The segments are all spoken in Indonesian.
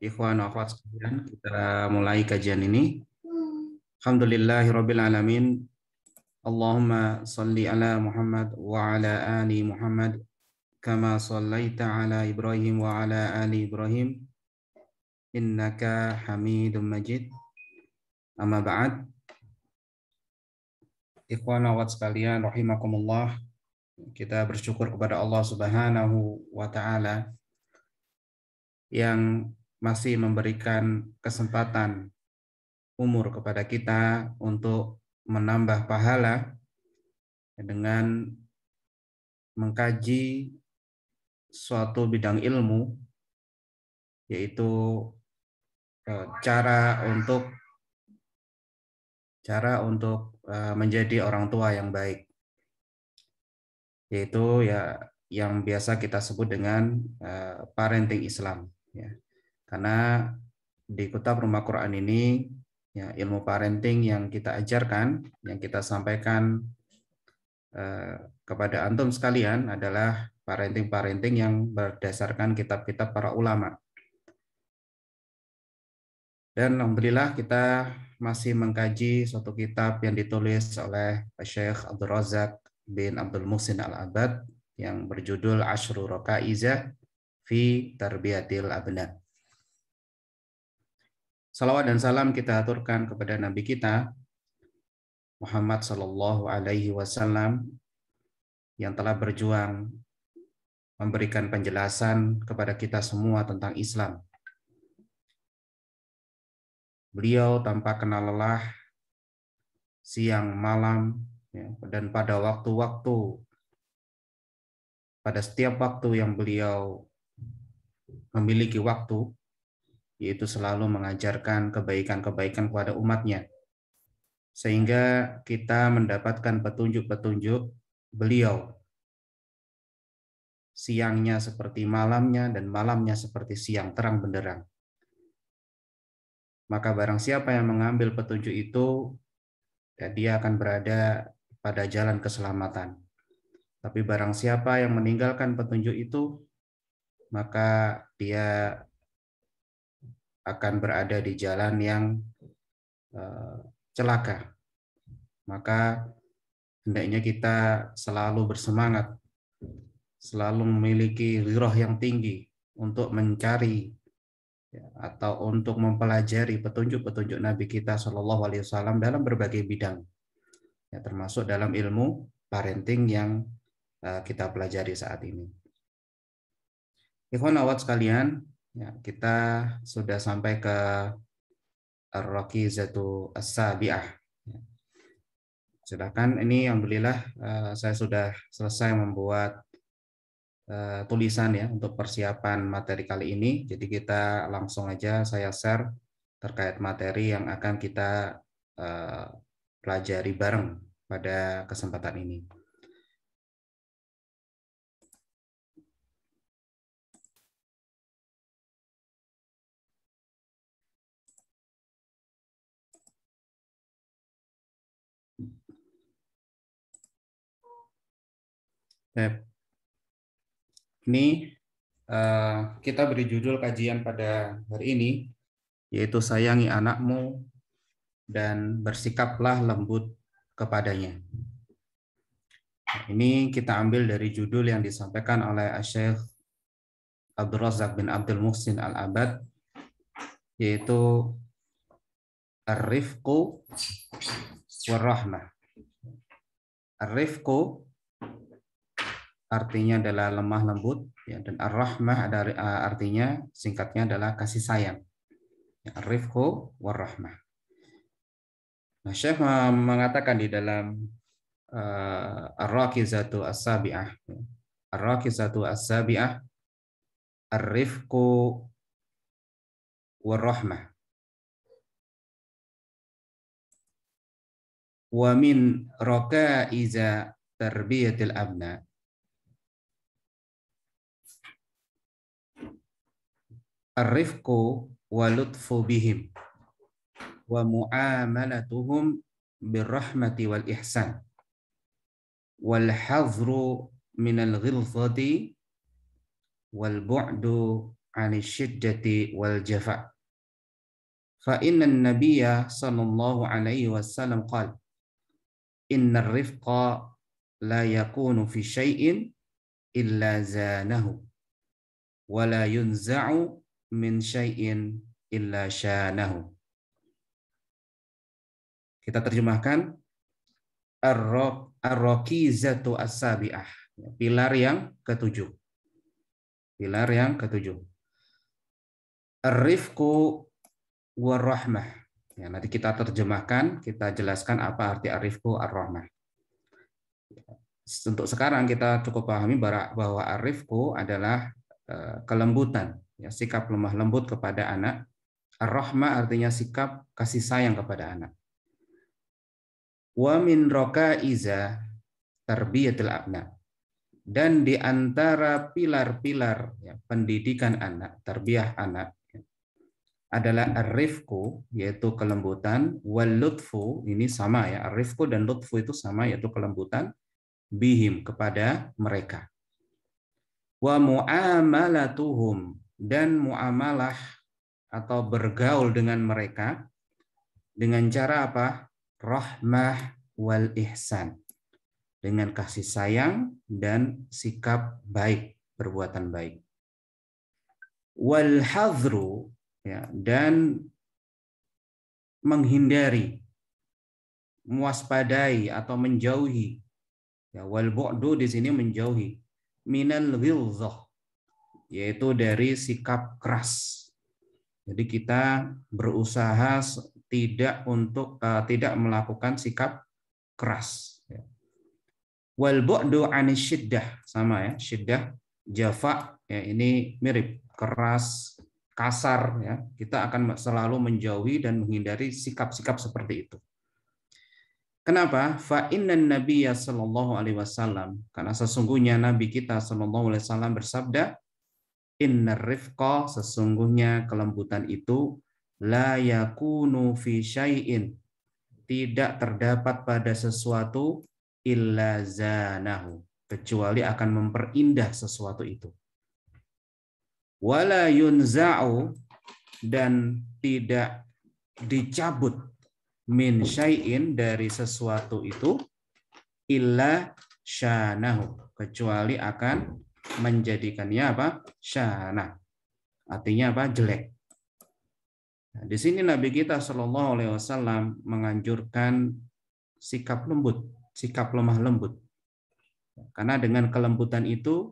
Ikhwan wa akhwat sekalian, kita mulai kajian ini. Alhamdulillahirabbil alamin. Allahumma shalli ala Muhammad wa ala ali Muhammad kama shallaita ala Ibrahim wa ala ali Ibrahim innaka Hamidum Majid. Amma ba'd. Ikhwan wa akhwat sekalian rahimakumullah. Kita bersyukur kepada Allah Subhanahu wa taala yang masih memberikan kesempatan umur kepada kita untuk menambah pahala dengan mengkaji suatu bidang ilmu, yaitu cara untuk menjadi orang tua yang baik, yaitu ya yang biasa kita sebut dengan parenting Islam, ya. Karena di Kitab Rumah Quran ini, ya, ilmu parenting yang kita ajarkan, yang kita sampaikan kepada antum sekalian adalah parenting yang berdasarkan kitab-kitab para ulama. Dan alhamdulillah kita masih mengkaji suatu kitab yang ditulis oleh Syekh Abdul Razak bin Abdul Muhsin Al-Abbad yang berjudul Ashru Rakaizah fi Tarbiyatil Abna. Salawat dan salam kita aturkan kepada Nabi kita Muhammad Sallallahu Alaihi Wasallam yang telah berjuang memberikan penjelasan kepada kita semua tentang Islam. Beliau tanpa kenal lelah, siang malam, ya, dan pada setiap waktu yang beliau memiliki waktu, yaitu selalu mengajarkan kebaikan-kebaikan kepada umatnya, sehingga kita mendapatkan petunjuk-petunjuk beliau. Siangnya seperti malamnya, dan malamnya seperti siang terang benderang. Maka barang siapa yang mengambil petunjuk itu, ya, dia akan berada pada jalan keselamatan. Tapi barang siapa yang meninggalkan petunjuk itu, maka dia akan berada di jalan yang celaka. Maka hendaknya kita selalu bersemangat, selalu memiliki ghirah yang tinggi untuk mencari, ya, atau untuk mempelajari petunjuk-petunjuk Nabi kita Shallallahu Alaihi Wasallam dalam berbagai bidang, ya, termasuk dalam ilmu parenting yang kita pelajari saat ini. Ikhwan awat sekalian, ya, kita sudah sampai ke Ar-Rakizatu As-Sabi'ah. Sedangkan ini alhamdulillah saya sudah selesai membuat tulisan, ya, untuk persiapan materi kali ini. Jadi kita langsung aja saya share terkait materi yang akan kita pelajari bareng pada kesempatan ini. Ini kita beri judul kajian pada hari ini, yaitu sayangi anakmu dan bersikaplah lembut kepadanya. Ini kita ambil dari judul yang disampaikan oleh Syekh Abdul Razak bin Abdul Muhsin Al-Abbad, yaitu Ar-Rifqu war-Rahmah. Ar-Rifqu artinya adalah lemah lembut, ya, dan Ar-Rahmah artinya singkatnya adalah kasih sayang. Ar-Rifqu war-Rahmah. Nah, Syekh mengatakan di dalam Ar-Rakizatu As-Sabi'ah, Ar-Rakizatu As-Sabi'ah, Ar-Rifqu war-Rahmah. Wa min rakaiza tarbiyatil abna. Ar-rifqu wa lutfu bihim wa muamalatuhum birrahmati wal ihsan wal hazru minal ghilzati wal bu'du 'ani syiddati wal jafa. Fa inna an-nabiyya sallallahu alaihi wasallam qala inna ar-rifqa la yakunu fi syai'in illa zanahu wa la yunza'u min syai'in illa syanahu. Kita terjemahkan ar-rakizatu as-sabi'ah, pilar yang ketujuh. Pilar yang ketujuh. Ar-rifqu war-rahmah. Ya, nanti kita terjemahkan, kita jelaskan apa arti ar-rifqu ar-rahmah. Untuk sekarang kita cukup pahami bahwa ar-rifqu adalah kelembutan, ya, sikap lemah lembut kepada anak. Ar-rahmah artinya sikap kasih sayang kepada anak. Wa min rakaiza tarbiyatul abna. Dan di antara pilar-pilar, ya, pendidikan anak, tarbiyah anak, ya, adalah ar-rifqu, yaitu kelembutan, wal lutfu, ini sama ya, ar-rifqu dan lutfu itu sama, yaitu kelembutan, bihim, kepada mereka. Wa muamalatuhum, dan muamalah atau bergaul dengan mereka dengan cara apa? Rahmah wal ihsan, dengan kasih sayang dan sikap baik, perbuatan baik. Wal hadru, ya, dan menghindari, mewaspadai atau menjauhi. Ya, wal bu'du di sini menjauhi, minal ghilzah, yaitu dari sikap keras. Jadi kita berusaha tidak melakukan sikap keras. Wal bu'du 'ani syiddah, sama ya, syiddah, jafa, ya, ini mirip, keras, kasar, ya. Kita akan selalu menjauhi dan menghindari sikap-sikap seperti itu. Kenapa? Fa innan nabiyya sallallahu alaihi wasallam, karena sesungguhnya nabi kita sallallahu alaihi wasallam bersabda, innar rifqa, sesungguhnya kelembutan itu, la yakunu fi syai'in, tidak terdapat pada sesuatu, illa zanahu, kecuali akan memperindah sesuatu itu. Wala yunza'u, dan tidak dicabut, min syai'in, dari sesuatu itu, illa syanahu, kecuali akan menjadikannya apa? Syana. Artinya apa? Jelek. Nah, di sini Nabi kita Shallallahu Alaihi Wasallam menganjurkan sikap lembut, sikap lemah lembut. Karena dengan kelembutan itu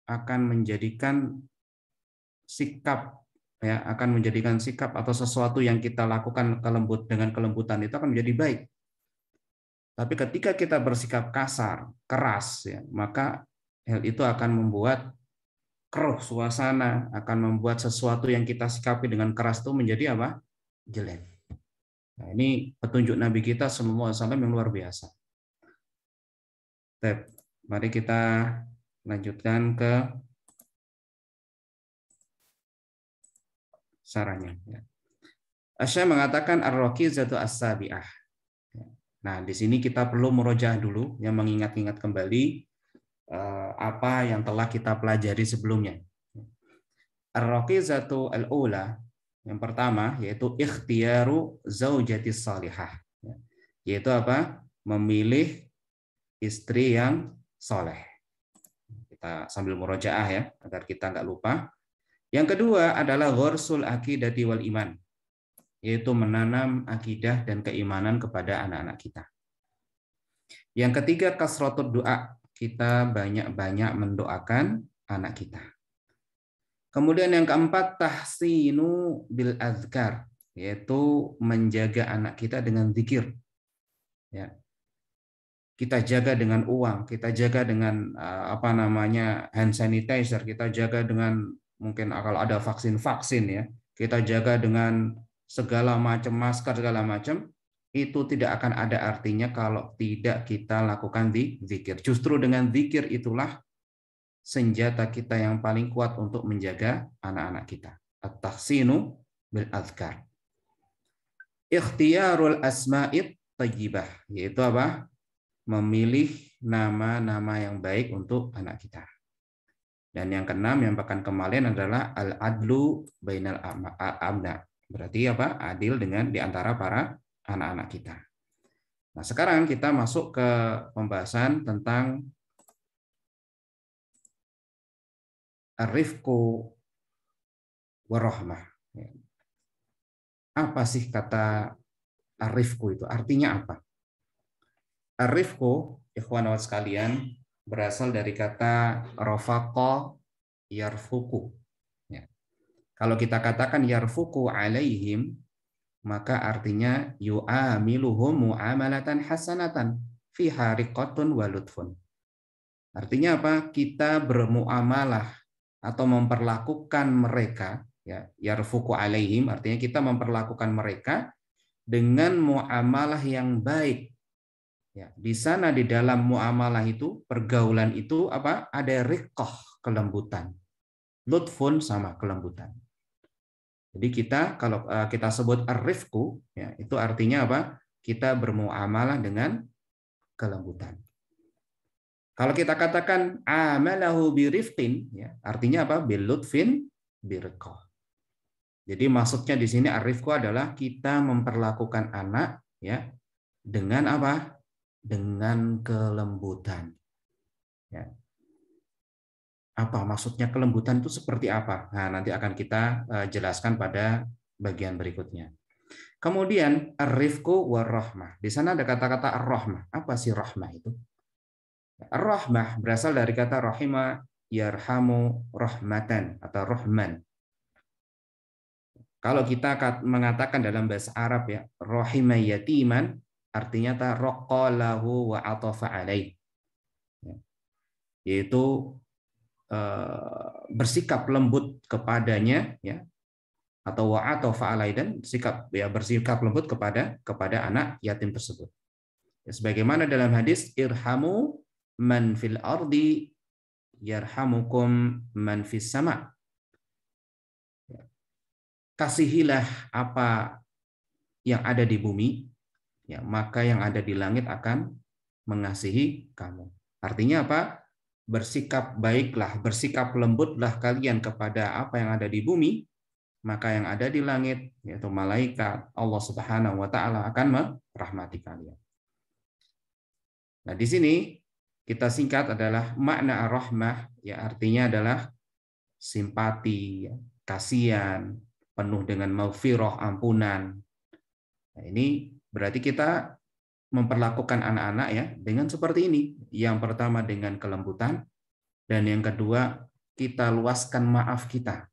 akan menjadikan sikap, ya, akan menjadikan sikap atau sesuatu yang kita lakukan dengan kelembutan itu akan menjadi baik. Tapi ketika kita bersikap kasar, keras, ya, maka hal itu akan membuat keruh suasana, akan membuat sesuatu yang kita sikapi dengan keras itu menjadi apa? Jelek. Nah, ini petunjuk Nabi kita sallallahu alaihi wasallam yang luar biasa. Baik, mari kita lanjutkan ke sarannya. Asy mengatakan ar-rakizatu as-sabi'ah. Nah, di sini kita perlu murojaah dulu, yang mengingat-ingat kembali apa yang telah kita pelajari sebelumnya. Ar-rakizatu al-ula, yang pertama, yaitu ikhtiyaru zaujatis salihah. Yaitu apa? Memilih istri yang soleh. Kita sambil murojaah ya, agar kita nggak lupa. Yang kedua adalah ghorsul aqidati wal iman, yaitu menanam akidah dan keimanan kepada anak-anak kita. Yang ketiga, kasratud doa, kita banyak-banyak mendoakan anak kita. Kemudian yang keempat, tahsinu bil azkar, yaitu menjaga anak kita dengan zikir. Ya. Kita jaga dengan uang, kita jaga dengan hand sanitizer, kita jaga dengan mungkin kalau ada vaksin ya, kita jaga dengan segala macam masker, segala macam. Itu tidak akan ada artinya kalau tidak kita lakukan di zikir. Justru dengan zikir itulah senjata kita yang paling kuat untuk menjaga anak-anak kita. At-tahsinu bil azkar. Ikhtiyarul asma'it thayyibah, yaitu apa? Memilih nama-nama yang baik untuk anak kita. Dan yang keenam yang bahkan kemarin adalah al-adlu bainal abna. Berarti apa? Adil dengan di antara para anak-anak kita. Nah, sekarang kita masuk ke pembahasan tentang ar-rifqu warahmah. Apa sih kata ar-rifqu itu? Artinya apa? Ar-rifqu, ikhwan wa sekalian, berasal dari kata rafaqa yarfuku. Ya. Kalau kita katakan yarfuku alaihim, maka artinya yu'amiluhum mu'amalatan hasanatan fi hariqatun wa lutfun. Artinya apa? Kita bermuamalah atau memperlakukan mereka, ya, yarfuku alaihim, artinya kita memperlakukan mereka dengan muamalah yang baik. Ya, di sana di dalam muamalah itu, pergaulan itu apa? Ada riqqah, kelembutan. Lutfun sama kelembutan. Jadi kita kalau kita sebut ar-rifqu, ya, itu artinya apa? Kita bermuamalah dengan kelembutan. Kalau kita katakan amalahu birifqin, ya, artinya apa? Bil lutfin birqah. Jadi maksudnya di sini ar-rifqu adalah kita memperlakukan anak, ya, dengan apa? Dengan kelembutan. Ya. Apa maksudnya kelembutan itu seperti apa? Nah, nanti akan kita jelaskan pada bagian berikutnya. Kemudian ar-rifqu war-rahmah. Di sana ada kata-kata ar-rahmah. Apa sih rahmah itu? Ar-rahmah berasal dari kata rahima yarhamu rahmatan atau rahman. Kalau kita mengatakan dalam bahasa Arab, ya, rahima yatiman, artinya ta raqalahu wa atafa alaih. Yaitu bersikap lembut kepadanya, ya, atau wa atafa alaih, dan sikap, ya, bersikap lembut kepada anak yatim tersebut. Ya, sebagaimana dalam hadis irhamu man fil ardi yarhamukum man fis sama. Kasihilah apa yang ada di bumi, ya, maka yang ada di langit akan mengasihi kamu. Artinya apa? Bersikap baiklah, bersikap lembutlah kalian kepada apa yang ada di bumi, maka yang ada di langit, yaitu malaikat Allah Subhanahu wa taala, akan merahmati kalian. Nah, di sini kita singkat adalah makna ar-rahmah, ya, artinya adalah simpati, ya, kasihan, penuh dengan maghfirah, ampunan. Nah, ini berarti kita memperlakukan anak-anak, ya, dengan seperti ini. Yang pertama dengan kelembutan, dan yang kedua kita luaskan maaf kita.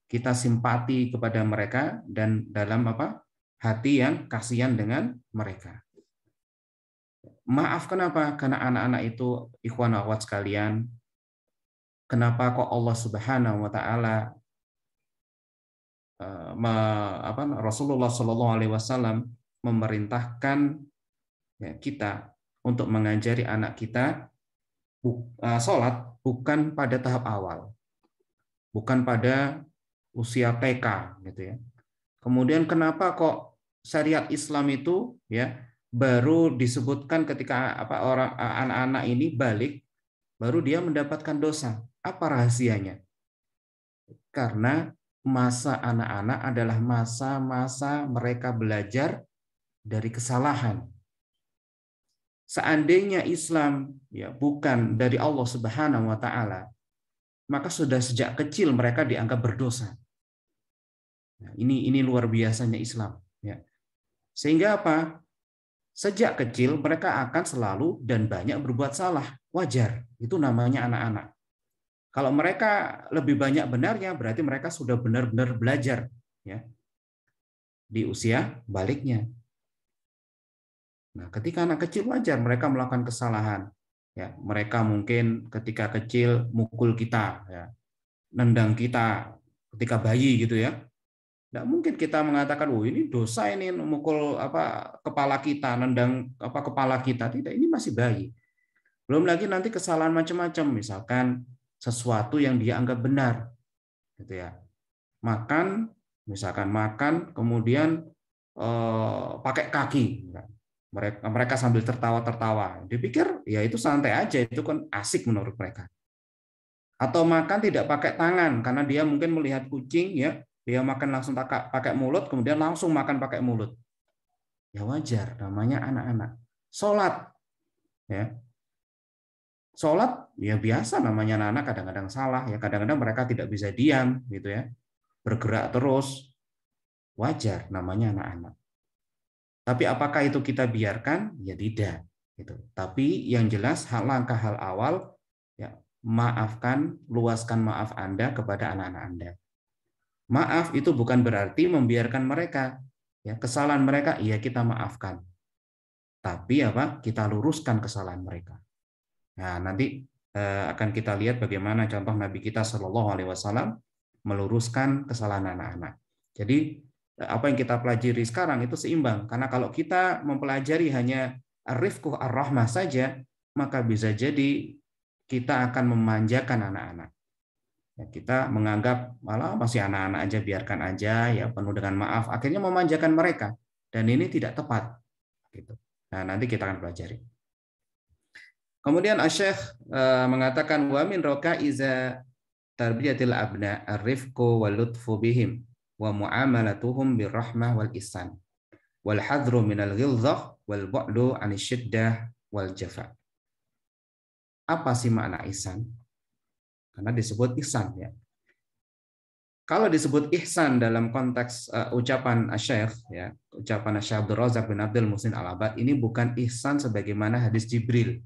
Kita simpati kepada mereka dan dalam apa? Hati yang kasihan dengan mereka. Maaf kenapa? Karena anak-anak itu, ikhwan akhwat sekalian, kenapa kok Allah Subhanahu wa taala Rasulullah Shallallahu alaihi wasallam memerintahkan, ya, kita untuk mengajari anak kita sholat bukan pada tahap awal, bukan pada usia TK, gitu ya. Kemudian kenapa kok syariat Islam itu, ya, baru disebutkan ketika orang anak-anak ini balik, baru dia mendapatkan dosa? Apa rahasianya? Karena masa anak-anak adalah masa-masa mereka belajar dari kesalahan. Seandainya Islam, ya, bukan dari Allah Subhanahu wa taala, maka sudah sejak kecil mereka dianggap berdosa. Nah, ini luar biasanya Islam, ya. Sehingga apa? Sejak kecil mereka akan selalu dan banyak berbuat salah. Wajar, itu namanya anak-anak. Kalau mereka lebih banyak benarnya, berarti mereka sudah benar-benar belajar, ya, di usia baliknya. Nah, ketika anak kecil wajar mereka melakukan kesalahan. Ya, mereka mungkin ketika kecil mukul kita, ya, nendang kita ketika bayi, gitu ya. Nggak mungkin kita mengatakan, oh ini dosa ini mukul kepala kita, nendang kepala kita. Tidak, ini masih bayi. Belum lagi nanti kesalahan macam-macam, misalkan sesuatu yang dia anggap benar, gitu ya. Misalkan makan, kemudian pakai kaki, mereka sambil tertawa-tertawa, dipikir ya itu santai aja, itu kan asik menurut mereka. Atau makan tidak pakai tangan karena dia mungkin melihat kucing, ya, dia makan langsung pakai mulut, kemudian langsung makan pakai mulut. Ya wajar, namanya anak-anak. Sholat, ya. Sholat ya biasa, namanya anak-anak kadang-kadang salah, ya kadang-kadang mereka tidak bisa diam gitu ya, bergerak terus, wajar, namanya anak-anak. Tapi apakah itu kita biarkan? Ya tidak. Gitu. Tapi yang jelas langkah hal awal, ya, maafkan, luaskan maaf Anda kepada anak-anak Anda. Maaf itu bukan berarti membiarkan mereka, ya, kesalahan mereka, iya kita maafkan. Tapi apa? Kita luruskan kesalahan mereka. Nah, nanti akan kita lihat bagaimana contoh Nabi kita Shallallahu Alaihi Wasallam meluruskan kesalahan anak-anak. Jadi apa yang kita pelajari sekarang itu seimbang, karena kalau kita mempelajari hanya ar-rifqu ar-rahmah saja, maka bisa jadi kita akan memanjakan anak-anak. Ya, kita menganggap malah masih anak-anak aja, biarkan aja, ya penuh dengan maaf, akhirnya memanjakan mereka, dan ini tidak tepat. Gitu. Nah, nanti kita akan pelajari. Kemudian Asy-Syaikh mengatakan wa min raqaiza tarbiyatil abna ar-rifqu wal lutfu bihim wa muamalatuhum birrahmah wal ihsan wal hadru minal ghilzah wal bu'du 'anil syiddah wal jafa. Apa sih makna ihsan? Karena disebut ihsan, ya. Kalau disebut ihsan dalam konteks ucapan Asy-Syaikh, ya, ucapan Asy-Syaikh Abdul Razak bin Abdul Muhsin Al-Abbad, ini bukan ihsan sebagaimana hadis Jibril.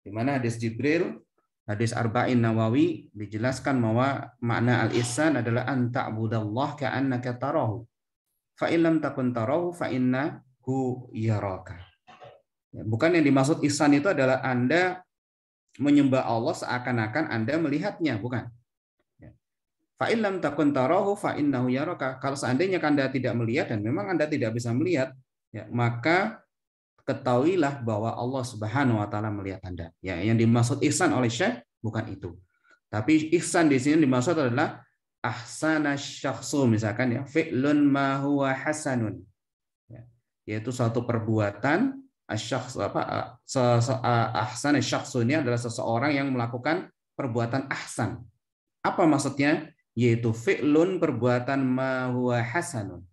Di mana hadis Jibril, hadis Arba'in Nawawi dijelaskan bahwa makna al-ihsan adalah an ta'budallah ka'annaka tarahu. Fa in lam takun tarahu fa innahu yaraka. Bukan yang dimaksud ihsan itu adalah Anda menyembah Allah seakan-akan Anda melihatnya, bukan. Fa in lam takun tarahu fa innahu yaraka. Kalau seandainya Anda tidak melihat dan memang Anda tidak bisa melihat, ya, maka ketahuilah bahwa Allah Subhanahu wa taala melihat Anda. Ya, yang dimaksud ihsan oleh Syekh bukan itu. Tapi ihsan di sini dimaksud adalah ahsana syakhsu, misalkan ya, fi'lun ma huwa hasanun. Ya, yaitu suatu perbuatan asyakhs ahsana syakhsu ini adalah seseorang yang melakukan perbuatan ahsan. Apa maksudnya? Yaitu fi'lun, perbuatan ma huwa hasanun.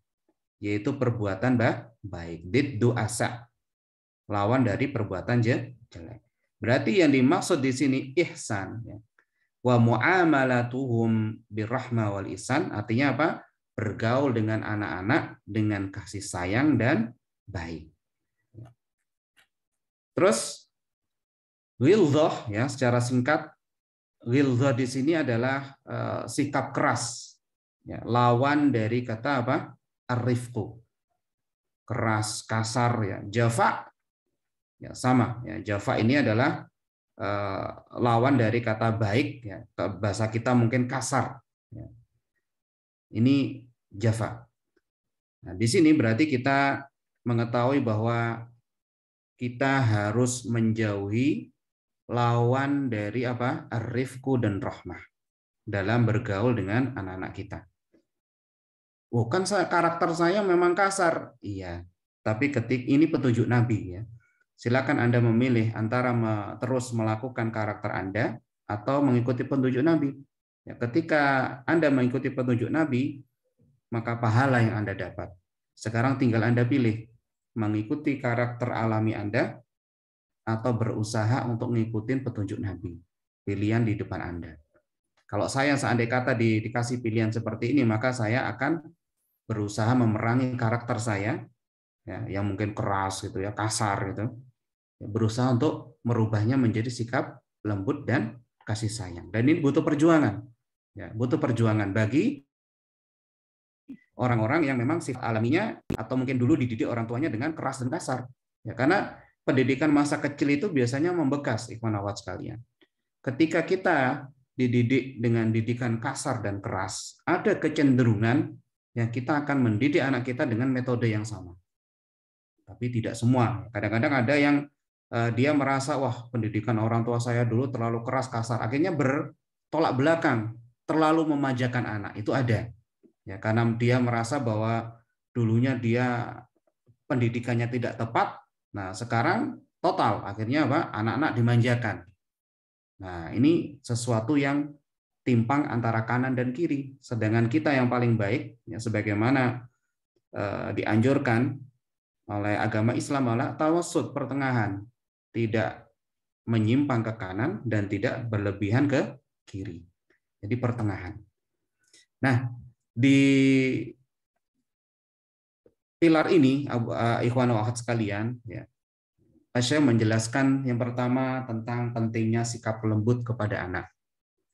Yaitu perbuatan baik. Diddu asa, lawan dari perbuatan jelek. Berarti yang dimaksud di sini ihsan, ya. Wa muamalatuhum birrahmah wal ihsan, artinya apa? Bergaul dengan anak-anak dengan kasih sayang dan baik. Terus ghilzah, ya, secara singkat, ghilzah di sini adalah sikap keras, ya, lawan dari kata apa? Ar-rifqu, keras, kasar, ya. Jafa, ya, sama, ya. Jafa ini adalah lawan dari kata baik, ya. Bahasa kita mungkin kasar, ya. Ini jafa. Nah, di sini berarti kita mengetahui bahwa kita harus menjauhi lawan dari apa? Ar-rifqu dan rahmah dalam bergaul dengan anak-anak kita. Oh, kan karakter saya memang kasar. Iya, tapi ini petunjuk Nabi, ya. Silakan Anda memilih antara terus melakukan karakter Anda atau mengikuti petunjuk Nabi. Ya, ketika Anda mengikuti petunjuk Nabi, maka pahala yang Anda dapat. Sekarang tinggal Anda pilih, mengikuti karakter alami Anda atau berusaha untuk mengikuti petunjuk Nabi. Pilihan di depan Anda. Kalau saya seandainya kata dikasih pilihan seperti ini, maka saya akan berusaha memerangi karakter saya, ya, yang mungkin keras gitu, ya, kasar gitu. Berusaha untuk merubahnya menjadi sikap lembut dan kasih sayang. Dan ini butuh perjuangan, ya, butuh perjuangan bagi orang-orang yang memang sifat alaminya atau mungkin dulu dididik orang tuanya dengan keras dan kasar. Ya, karena pendidikan masa kecil itu biasanya membekas, ikhwan akhwat sekalian. Ketika kita dididik dengan didikan kasar dan keras, ada kecenderungan yang kita akan mendidik anak kita dengan metode yang sama. Tapi tidak semua. Kadang-kadang ada yang dia merasa, wah, pendidikan orang tua saya dulu terlalu keras, kasar. Akhirnya bertolak belakang, terlalu memanjakan anak. Itu ada. Ya, karena dia merasa bahwa dulunya dia pendidikannya tidak tepat. Nah, sekarang total. Akhirnya apa? Anak-anak dimanjakan. Nah, ini sesuatu yang timpang antara kanan dan kiri. Sedangkan kita yang paling baik, ya, sebagaimana dianjurkan oleh agama Islam adalah tawassut, pertengahan, tidak menyimpang ke kanan dan tidak berlebihan ke kiri. Jadi pertengahan. Nah, di pilar ini, ikhwan wa akhwat sekalian, ya, saya menjelaskan yang pertama tentang pentingnya sikap lembut kepada anak.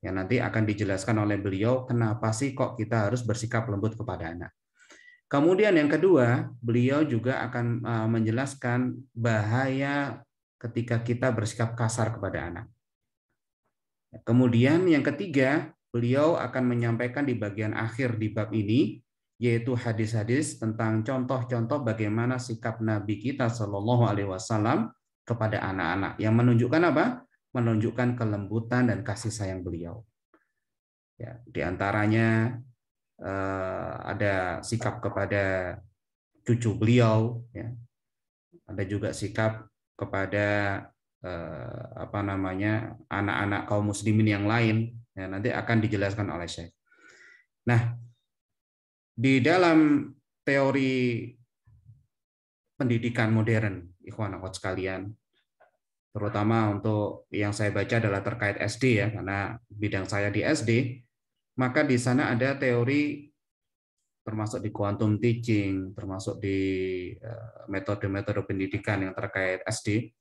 Ya, nanti akan dijelaskan oleh beliau kenapa sih kok kita harus bersikap lembut kepada anak. Kemudian yang kedua, beliau juga akan menjelaskan bahaya ketika kita bersikap kasar kepada anak. Kemudian yang ketiga, beliau akan menyampaikan di bagian akhir di bab ini, yaitu hadis-hadis tentang contoh-contoh bagaimana sikap Nabi kita Shallallahu Alaihi Wasallam kepada anak-anak, yang menunjukkan apa? Menunjukkan kelembutan dan kasih sayang beliau. Ya, di antaranya ada sikap kepada cucu beliau, ya. Ada juga sikap kepada anak-anak kaum muslimin yang lain, ya, nanti akan dijelaskan oleh Syekh. Nah, di dalam teori pendidikan modern, ikhwan akhwat sekalian, terutama untuk yang saya baca adalah terkait SD, ya, karena bidang saya di SD, maka di sana ada teori termasuk di quantum teaching, termasuk di metode-metode pendidikan yang terkait SD.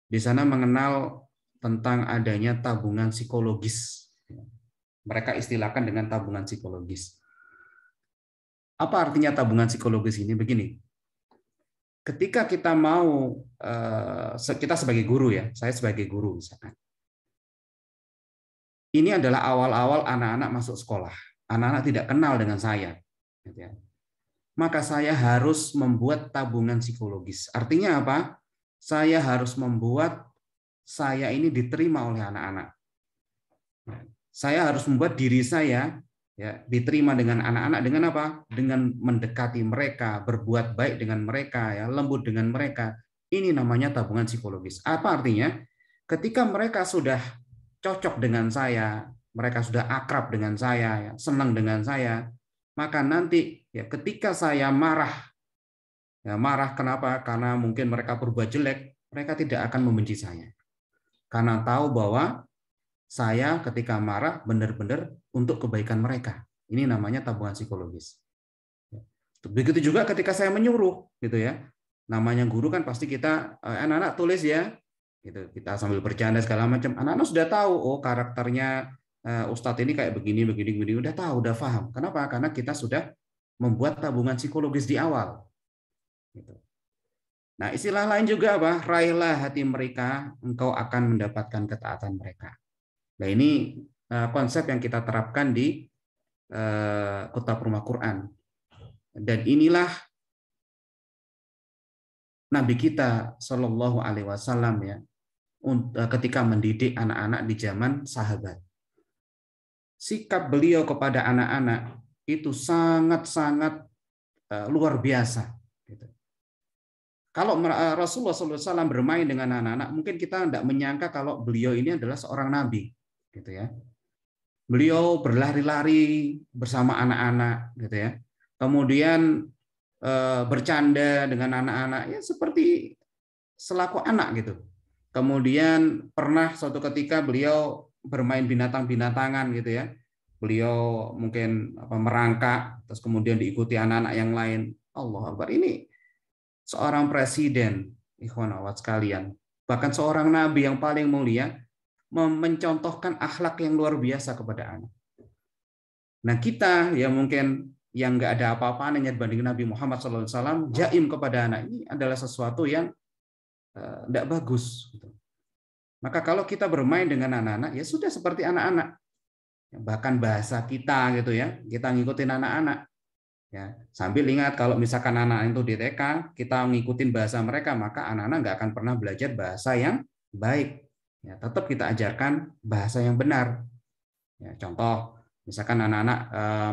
Di sana mengenal tentang adanya tabungan psikologis. Mereka istilahkan dengan tabungan psikologis. Apa artinya tabungan psikologis ini? Begini, ketika kita mau, kita sebagai guru, ya, saya sebagai guru misalkan, ini adalah awal-awal anak-anak masuk sekolah. Anak-anak tidak kenal dengan saya. Maka saya harus membuat tabungan psikologis. Artinya apa? Saya harus membuat saya ini diterima oleh anak-anak. Saya harus membuat diri saya, ya, diterima dengan anak-anak dengan apa? Dengan mendekati mereka, berbuat baik dengan mereka, ya, lembut dengan mereka. Ini namanya tabungan psikologis. Apa artinya? Ketika mereka sudah cocok dengan saya, mereka sudah akrab dengan saya, ya, senang dengan saya, maka nanti, ya, ketika saya marah, ya, marah kenapa? Karena mungkin mereka berbuat jelek, mereka tidak akan membenci saya. Karena tahu bahwa saya ketika marah benar-benar untuk kebaikan mereka. Ini namanya tabungan psikologis. Begitu juga ketika saya menyuruh, gitu ya. Namanya guru kan pasti kita, anak-anak tulis ya, gitu. Kita sambil bercanda segala macam. Anak-anak sudah tahu, oh karakternya Ustadz ini kayak begini, begini, begini. Udah tahu, udah paham. Kenapa? Karena kita sudah membuat tabungan psikologis di awal. Gitu. Nah, istilah lain juga apa? Raihlah hati mereka, engkau akan mendapatkan ketaatan mereka. Nah, ini konsep yang kita terapkan di Kota Rumah Quran. Dan inilah Nabi kita Shallallahu Alaihi Wasallam, ya, ketika mendidik anak-anak di zaman sahabat. Sikap beliau kepada anak-anak itu sangat-sangat luar biasa. Kalau Rasulullah SAW bermain dengan anak-anak, mungkin kita tidak menyangka kalau beliau ini adalah seorang nabi, gitu ya. Beliau berlari-lari bersama anak-anak, gitu ya. Kemudian bercanda dengan anak-anak, ya seperti selaku anak gitu. Kemudian pernah suatu ketika beliau bermain binatang-binatangan, gitu ya. Beliau mungkin merangkak, terus kemudian diikuti anak-anak yang lain. Allah Akbar, ini seorang presiden, ikhwan akhwat sekalian, bahkan seorang nabi yang paling mulia, mencontohkan akhlak yang luar biasa kepada anak. Nah, kita yang mungkin yang nggak ada apa-apanya dibanding Nabi Muhammad SAW, jaim kepada anak, ini adalah sesuatu yang tidak bagus. Maka kalau kita bermain dengan anak-anak, ya sudah seperti anak-anak. Bahkan bahasa kita gitu ya, kita ngikutin anak-anak. Ya, sambil ingat kalau misalkan anak itu di TK, kita ngikutin bahasa mereka, maka anak-anak nggak akan pernah belajar bahasa yang baik. Ya, tetap kita ajarkan bahasa yang benar. Ya, contoh, misalkan anak-anak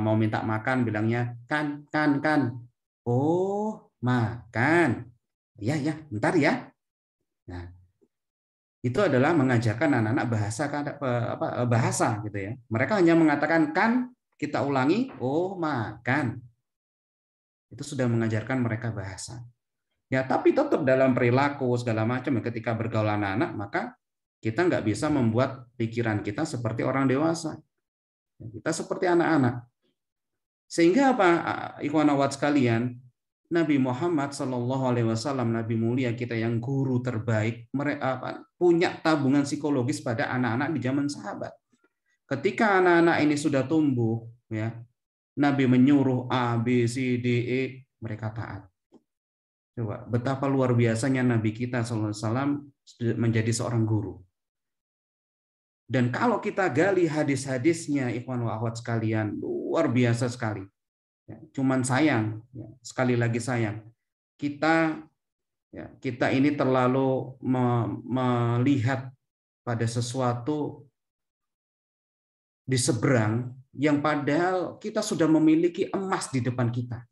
mau minta makan, bilangnya kan. Oh, makan. Ya, bentar ya. Nah, itu adalah mengajarkan anak-anak bahasa gitu ya. Mereka hanya mengatakan kan, kita ulangi, oh makan. Itu sudah mengajarkan mereka bahasa. Ya, tapi tetap dalam perilaku segala macam ketika bergaul anak-anak, maka kita nggak bisa membuat pikiran kita seperti orang dewasa. Kita seperti anak-anak. Sehingga apa, ikhwan akhwat sekalian, Nabi Muhammad SAW, Nabi mulia kita yang guru terbaik, mereka punya tabungan psikologis pada anak-anak di zaman sahabat. Ketika anak-anak ini sudah tumbuh, ya, Nabi menyuruh A, B, C, D, E, mereka taat. Coba betapa luar biasanya Nabi kita SAW menjadi seorang guru. Dan kalau kita gali hadis-hadisnya, ikhwan wa akhwat sekalian, luar biasa sekali. Cuman sayang, sekali lagi sayang, kita ini terlalu melihat pada sesuatu di seberang yang padahal kita sudah memiliki emas di depan kita.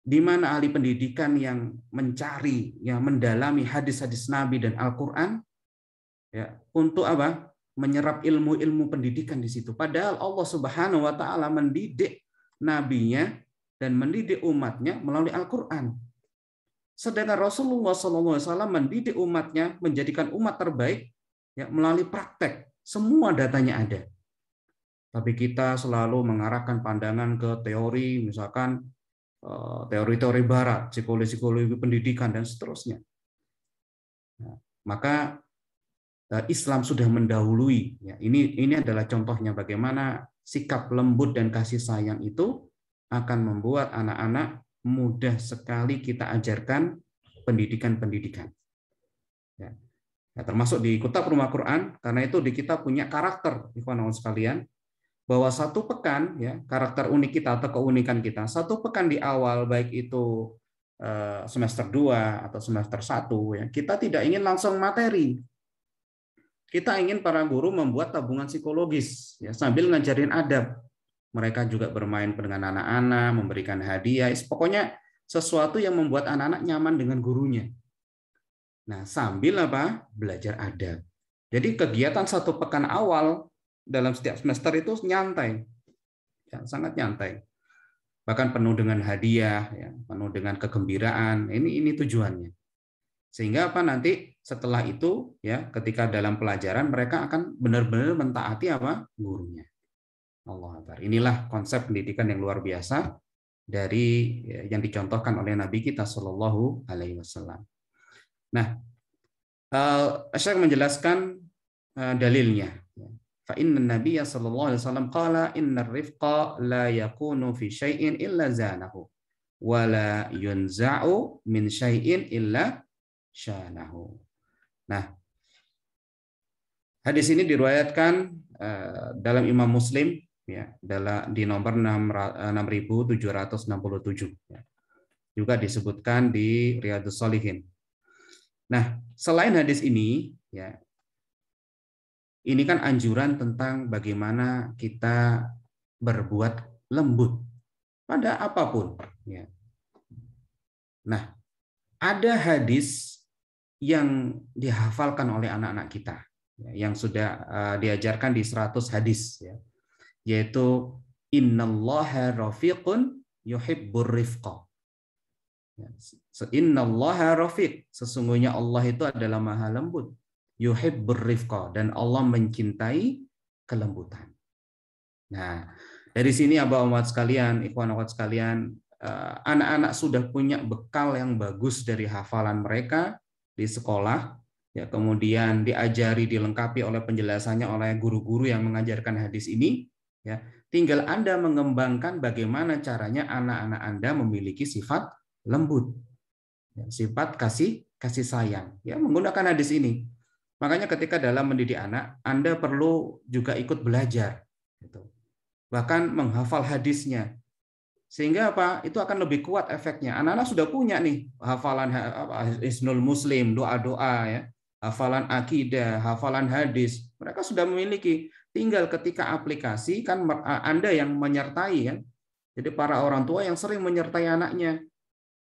Di mana ahli pendidikan yang mencari, yang mendalami hadis-hadis Nabi dan Al-Quran, ya, untuk apa? Menyerap ilmu-ilmu pendidikan di situ. Padahal Allah Subhanahu wa taala mendidik nabinya dan mendidik umatnya melalui Al-Qur'an. Sedangkan Rasulullah SAW mendidik umatnya, menjadikan umat terbaik ya melalui praktek. Semua datanya ada. Tapi kita selalu mengarahkan pandangan ke teori, misalkan teori-teori barat, psikologi pendidikan dan seterusnya. Nah, maka Islam sudah mendahului. Ya, ini adalah contohnya bagaimana sikap lembut dan kasih sayang itu akan membuat anak-anak mudah sekali kita ajarkan pendidikan-pendidikan. Ya. Ya, termasuk di Kitab Rumah Quran, karena itu di kita punya karakter, ikhwan sekalian, bahwa satu pekan, ya, karakter unik kita atau keunikan kita, satu pekan di awal, baik itu semester 2 atau semester 1, ya, kita tidak ingin langsung materi. Kita ingin para guru membuat tabungan psikologis ya, sambil ngajarin adab. Mereka juga bermain dengan anak-anak, memberikan hadiah, pokoknya sesuatu yang membuat anak-anak nyaman dengan gurunya. Nah, sambil apa? Belajar adab. Jadi kegiatan satu pekan awal dalam setiap semester itu nyantai. Ya, sangat nyantai. Bahkan penuh dengan hadiah, ya, penuh dengan kegembiraan. Ini tujuannya. Sehingga apa nanti setelah itu ya ketika dalam pelajaran mereka akan benar-benar mentaati apa gurunya. Allah Akbar. Inilah konsep pendidikan yang luar biasa dari yang dicontohkan oleh Nabi kita Shallallahu Alaihi Wasallam. Nah, Syekh menjelaskan dalilnya. Fa inna Nabiyya Shallallahu Alaihi Wasallam qala innar rifqa la yakunu fi syai'in illa zanahu wa la yunza'u min syai'in illa syanahu. Nah, hadis ini diriwayatkan dalam Imam Muslim ya, di nomor 6767 ya. Juga disebutkan di Riyadhus Shalihin. Nah, selain hadis ini ya, ini kan anjuran tentang bagaimana kita berbuat lembut pada apapun ya. Nah, ada hadis yang dihafalkan oleh anak-anak kita, yang sudah diajarkan di 100 hadis, ya, yaitu innallaha rafiqun yuhibbur rifqa. Innallaha rafiq, sesungguhnya Allah itu adalah maha lembut, yuhibbur rifqa, dan Allah mencintai kelembutan. Nah, dari sini Abah umat sekalian, ikhwan akhwat sekalian, anak-anak sudah punya bekal yang bagus dari hafalan mereka di sekolah, ya, kemudian diajari, dilengkapi oleh penjelasannya oleh guru-guru yang mengajarkan hadis ini, ya. Tinggal Anda mengembangkan bagaimana caranya anak-anak Anda memiliki sifat lembut, ya, sifat kasih sayang, ya, menggunakan hadis ini. Makanya ketika dalam mendidik anak, Anda perlu juga ikut belajar, gitu. Bahkan menghafal hadisnya. Sehingga apa? Itu akan lebih kuat efeknya. Anak-anak sudah punya nih hafalan Hisnul Muslim, doa-doa ya, hafalan akidah, hafalan hadis. Mereka sudah memiliki. Tinggal ketika aplikasi kan Anda yang menyertai kan. Jadi para orang tua yang sering menyertai anaknya.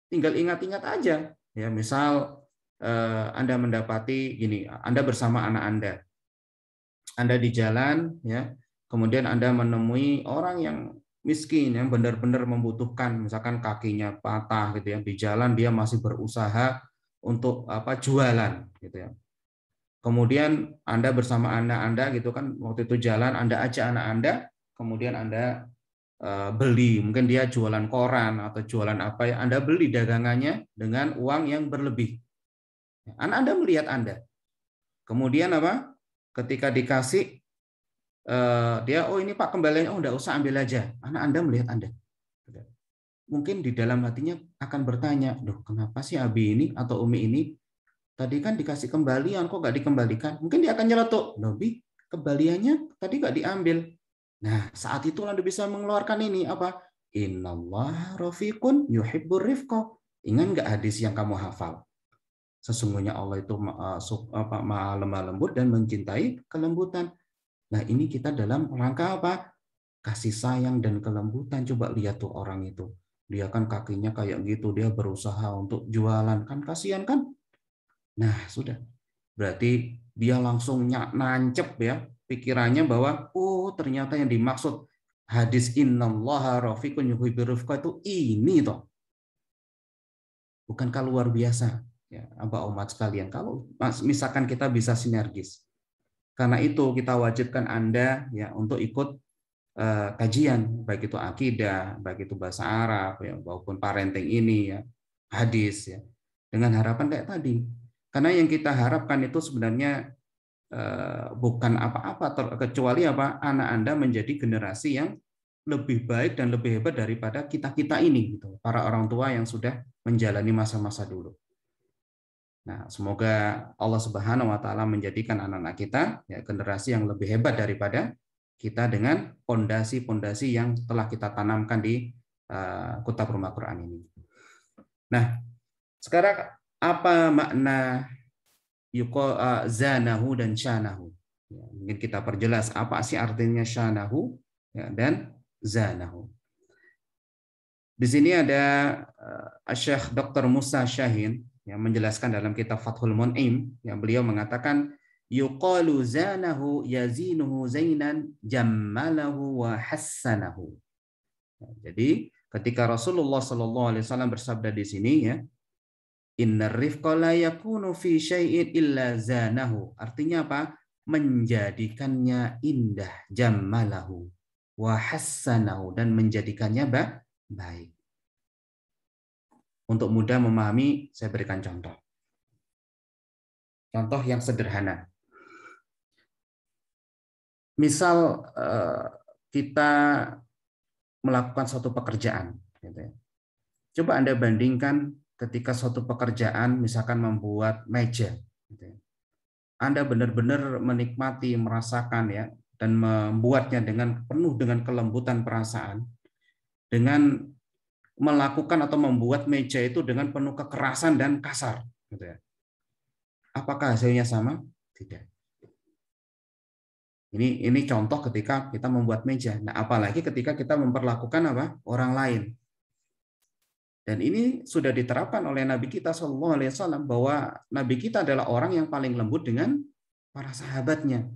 Tinggal ingat-ingat aja. Ya, misal Anda mendapati gini, Anda bersama anak Anda di jalan, ya, kemudian Anda menemui orang yang miskin, yang benar-benar membutuhkan, misalkan kakinya patah gitu ya, di jalan dia masih berusaha untuk jualan gitu ya. Kemudian Anda bersama anak Anda gitu kan, waktu itu jalan Anda ajak anak Anda, kemudian Anda beli, mungkin dia jualan koran atau jualan apa ya, Anda beli dagangannya dengan uang yang berlebih. Anak Anda melihat Anda. Kemudian apa? Ketika dikasih dia, oh ini Pak kembaliannya, oh enggak usah, ambil aja. Anak Anda melihat Anda. Mungkin di dalam hatinya akan bertanya, "Duh, kenapa sih Abi ini atau Umi ini tadi kan dikasih kembalian kok nggak dikembalikan?" Mungkin dia akan nyeletuk, "Lebih kembaliannya tadi nggak diambil." Nah, saat itu Anda bisa mengeluarkan ini apa? Innallaha rafiqun yuhibbur rifqa. Ingat nggak hadis yang kamu hafal? Sesungguhnya Allah itu maha lemah lembut dan mencintai kelembutan. Nah, ini kita dalam rangka apa? Kasih sayang dan kelembutan. Coba lihat tuh orang itu. Dia kan kakinya kayak gitu, dia berusaha untuk jualan. Kan kasihan kan? Nah, sudah. Berarti dia langsung nancep ya pikirannya bahwa oh ternyata yang dimaksud hadis innallaha rafiqun yuhibbur rifqa itu ini toh. Bukankah luar biasa ya Abah umat sekalian, kalau misalkan kita bisa sinergis. Karena itu kita wajibkan Anda ya untuk ikut kajian, baik itu akidah, baik itu bahasa Arab ya, maupun parenting ini ya, hadis ya. Dengan harapan kayak tadi. Karena yang kita harapkan itu sebenarnya bukan apa-apa kecuali apa, anak Anda menjadi generasi yang lebih baik dan lebih hebat daripada kita-kita ini gitu, para orang tua yang sudah menjalani masa-masa dulu. Nah, semoga Allah Subhanahu wa taala menjadikan anak-anak kita ya generasi yang lebih hebat daripada kita dengan pondasi-pondasi yang telah kita tanamkan di Kitab Rumah Quran ini. Nah, sekarang apa makna zanahu dan syanahu? Ya, mungkin kita perjelas apa sih artinya syanahu ya, dan zanahu. Di sini ada Syekh Dr. Musa Syahin yang menjelaskan dalam kitab Fathul Mun'im, yang beliau mengatakan yuqalu zanahu yazinuhu zainan jammalahu wa hassanahu. Jadi ketika Rasulullah Shallallahu alaihi wasallam bersabda di sini ya, innar rifqa la yakunu fi syai'in illa zanahu. Artinya apa? Menjadikannya indah, jammalahu wa hassanahu, dan menjadikannya baik. Untuk mudah memahami, saya berikan contoh. Contoh yang sederhana. Misal kita melakukan suatu pekerjaan. Coba Anda bandingkan ketika suatu pekerjaan, misalkan membuat meja. Anda benar-benar menikmati, merasakan ya, dan membuatnya dengan penuh dengan kelembutan perasaan, dengan melakukan atau membuat meja itu dengan penuh kekerasan dan kasar. Apakah hasilnya sama? Tidak. Ini contoh ketika kita membuat meja. Nah, apalagi ketika kita memperlakukan apa? Orang lain. Dan ini sudah diterapkan oleh Nabi kita Shallallahu Alaihi Wasallam bahwa Nabi kita adalah orang yang paling lembut dengan para sahabatnya.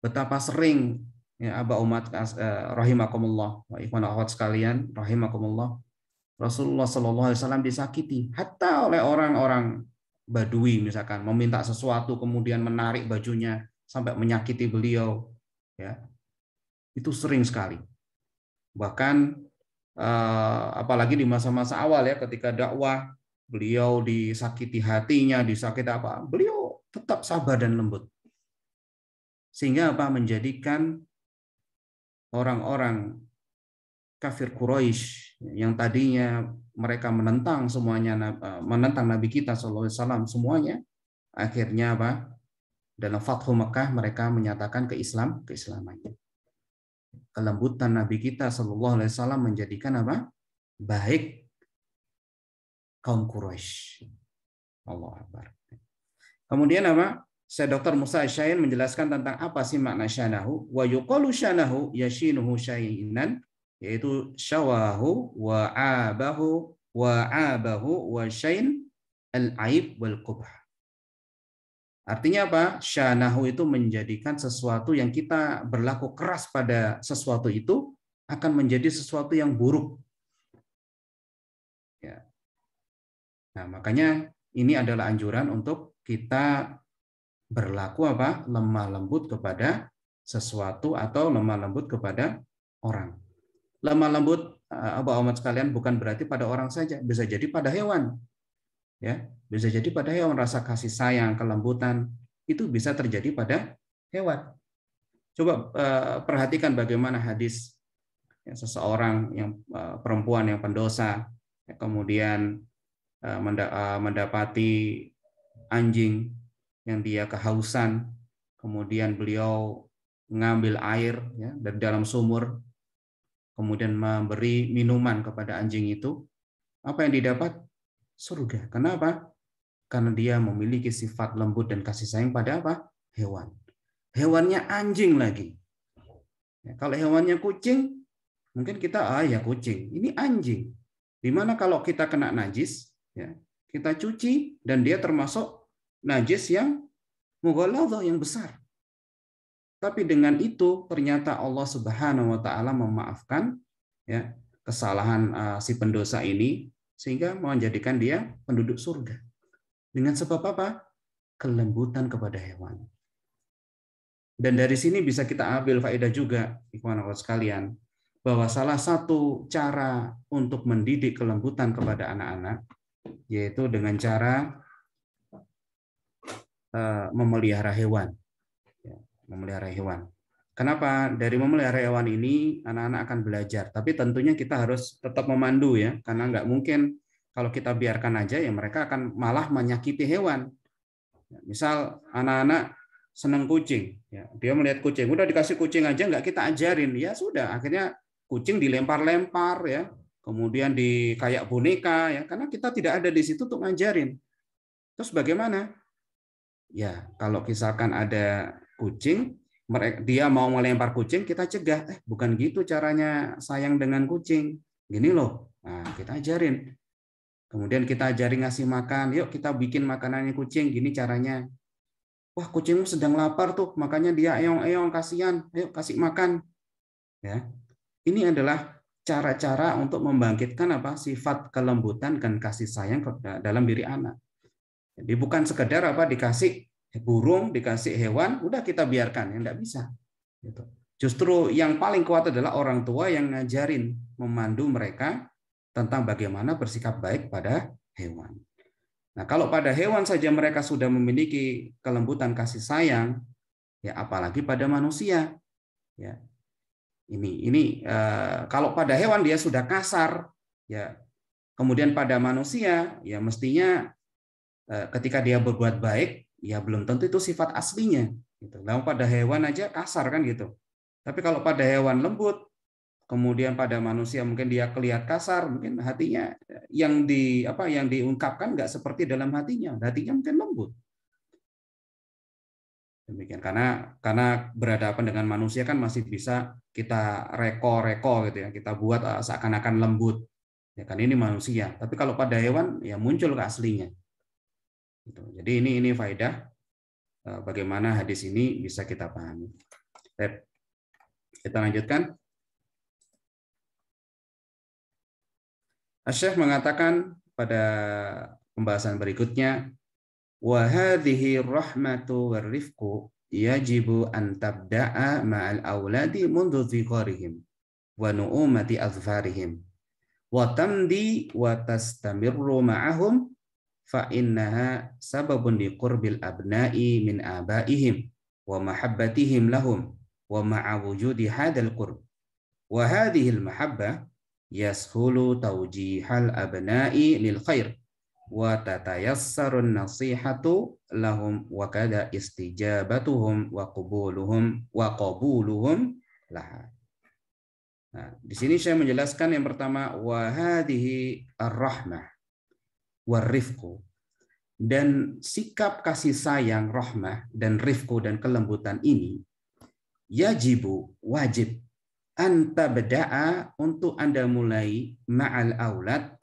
Betapa sering ya Aba umat rahimakumullah wa ikhwan akhwat sekalian rahimakumullah, Rasulullah Shallallahu Alaihi Wasallam disakiti hatta oleh orang-orang Badui, misalkan meminta sesuatu kemudian menarik bajunya sampai menyakiti beliau, ya itu sering sekali. Bahkan apalagi di masa-masa awal ya, ketika dakwah beliau disakiti hatinya, disakiti apa, beliau tetap sabar dan lembut, sehingga apa, menjadikan orang-orang kafir Quraisy yang tadinya mereka menentang semuanya, menentang Nabi kita SAW semuanya, akhirnya apa, dalam Fathu Mekah mereka menyatakan keislamannya. Kelembutan Nabi kita SAW menjadikan apa, baik kaum Quraisy. Allah Akbar. Kemudian apa, saya Dr. Musa Syahin menjelaskan tentang apa sih makna syanahu. Wa yuqalu syanahu yashinuhu syainan, yaitu syawahu wa abahu wa syain al-aib wal qubh. Artinya apa? Syanahu itu menjadikan sesuatu yang kita berlaku keras pada sesuatu itu akan menjadi sesuatu yang buruk. Ya. Nah, makanya ini adalah anjuran untuk kita berlaku apa? Lemah lembut kepada sesuatu atau lemah lembut kepada orang. Lemah lembut Abu Ahmad sekalian bukan berarti pada orang saja, bisa jadi pada hewan. Ya, bisa jadi pada hewan, rasa kasih sayang, kelembutan itu bisa terjadi pada hewan. Coba perhatikan bagaimana hadis ya, seseorang yang perempuan yang pendosa ya, kemudian mendapati anjing yang dia kehausan, kemudian beliau mengambil air ya, dari dalam sumur, kemudian memberi minuman kepada anjing itu. Apa yang didapat? Surga. Kenapa? Karena dia memiliki sifat lembut dan kasih sayang pada apa? Hewan. Hewannya anjing lagi. Ya, kalau hewannya kucing, mungkin kita ya kucing. Ini anjing. Dimana kalau kita kena najis, ya, kita cuci dan dia termasuk najis yang mughaladzah, yang besar. Tapi dengan itu ternyata Allah Subhanahu wa taala memaafkan ya kesalahan si pendosa ini sehingga menjadikan dia penduduk surga. Dengan sebab apa? Kelembutan kepada hewan. Dan dari sini bisa kita ambil faedah juga, ikhwan akhwat sekalian, bahwa salah satu cara untuk mendidik kelembutan kepada anak-anak yaitu dengan cara memelihara hewan. Memelihara hewan. Kenapa? Dari memelihara hewan ini anak-anak akan belajar. Tapi tentunya kita harus tetap memandu ya, karena nggak mungkin kalau kita biarkan aja ya mereka akan malah menyakiti hewan. Misal anak-anak senang kucing, ya, dia melihat kucing, udah dikasih kucing aja nggak kita ajarin, ya sudah, akhirnya kucing dilempar-lempar ya, kemudian di kayak boneka ya, karena kita tidak ada di situ untuk ngajarin. Terus bagaimana? Ya, kalau misalkan ada kucing, dia mau melempar kucing, kita cegah. Bukan gitu caranya sayang dengan kucing. Gini loh. Nah, kita ajarin. Kemudian kita ajarin ngasih makan. Yuk kita bikin makanannya kucing. Gini caranya. Wah, kucingmu sedang lapar tuh, makanya dia eong-eong, kasihan. Ayo kasih makan. Ya. Ini adalah cara-cara untuk membangkitkan apa sifat kelembutan dan kasih sayang dalam diri anak. Jadi bukan sekedar apa dikasih burung, dikasih hewan, udah kita biarkan, ya enggak bisa. Gitu. Justru yang paling kuat adalah orang tua yang ngajarin, memandu mereka tentang bagaimana bersikap baik pada hewan. Nah, kalau pada hewan saja mereka sudah memiliki kelembutan kasih sayang, ya apalagi pada manusia. Ya, ini kalau pada hewan dia sudah kasar, ya kemudian pada manusia, ya mestinya ketika dia berbuat baik, ya belum tentu itu sifat aslinya. Gitu. Lalu pada hewan aja kasar kan gitu. Tapi kalau pada hewan lembut, kemudian pada manusia mungkin dia kelihatan kasar, mungkin hatinya yang diungkapkan nggak seperti dalam hatinya, hatinya mungkin lembut. Demikian karena berhadapan dengan manusia kan masih bisa kita reko-reko gitu ya, kita buat seakan-akan lembut. Ya kan ini manusia. Tapi kalau pada hewan ya muncul ke aslinya. Gitu. Jadi ini faedah bagaimana hadis ini bisa kita pahami. Kita lanjutkan. Asy-Syaikh mengatakan pada pembahasan berikutnya, wa hadhihi rahmatu warifqu yajibu an tabda'a ma'al auladi mundu dzikharihim wa nu'umati azfarihim wa tamdi wa tastamirru ma'ahum fa innaha sababun liqurbil abna'i min abaihim wa mahabbatihim lahum wa ma'a wujudi hadzal qurb wa hadhihi al mahabbah yashulu tawjihal abna'i lil khair wa tatayassarun nasihatu lahum wa kada istijabatuhum wa qabuluhum laha. Nah, di sini saya menjelaskan yang pertama wa hadhihi ar-rahmah warifqu, dan sikap kasih sayang, rahmah dan rifqu dan kelembutan ini yajibu wajib anta beda'a untuk Anda mulai ma'al aulad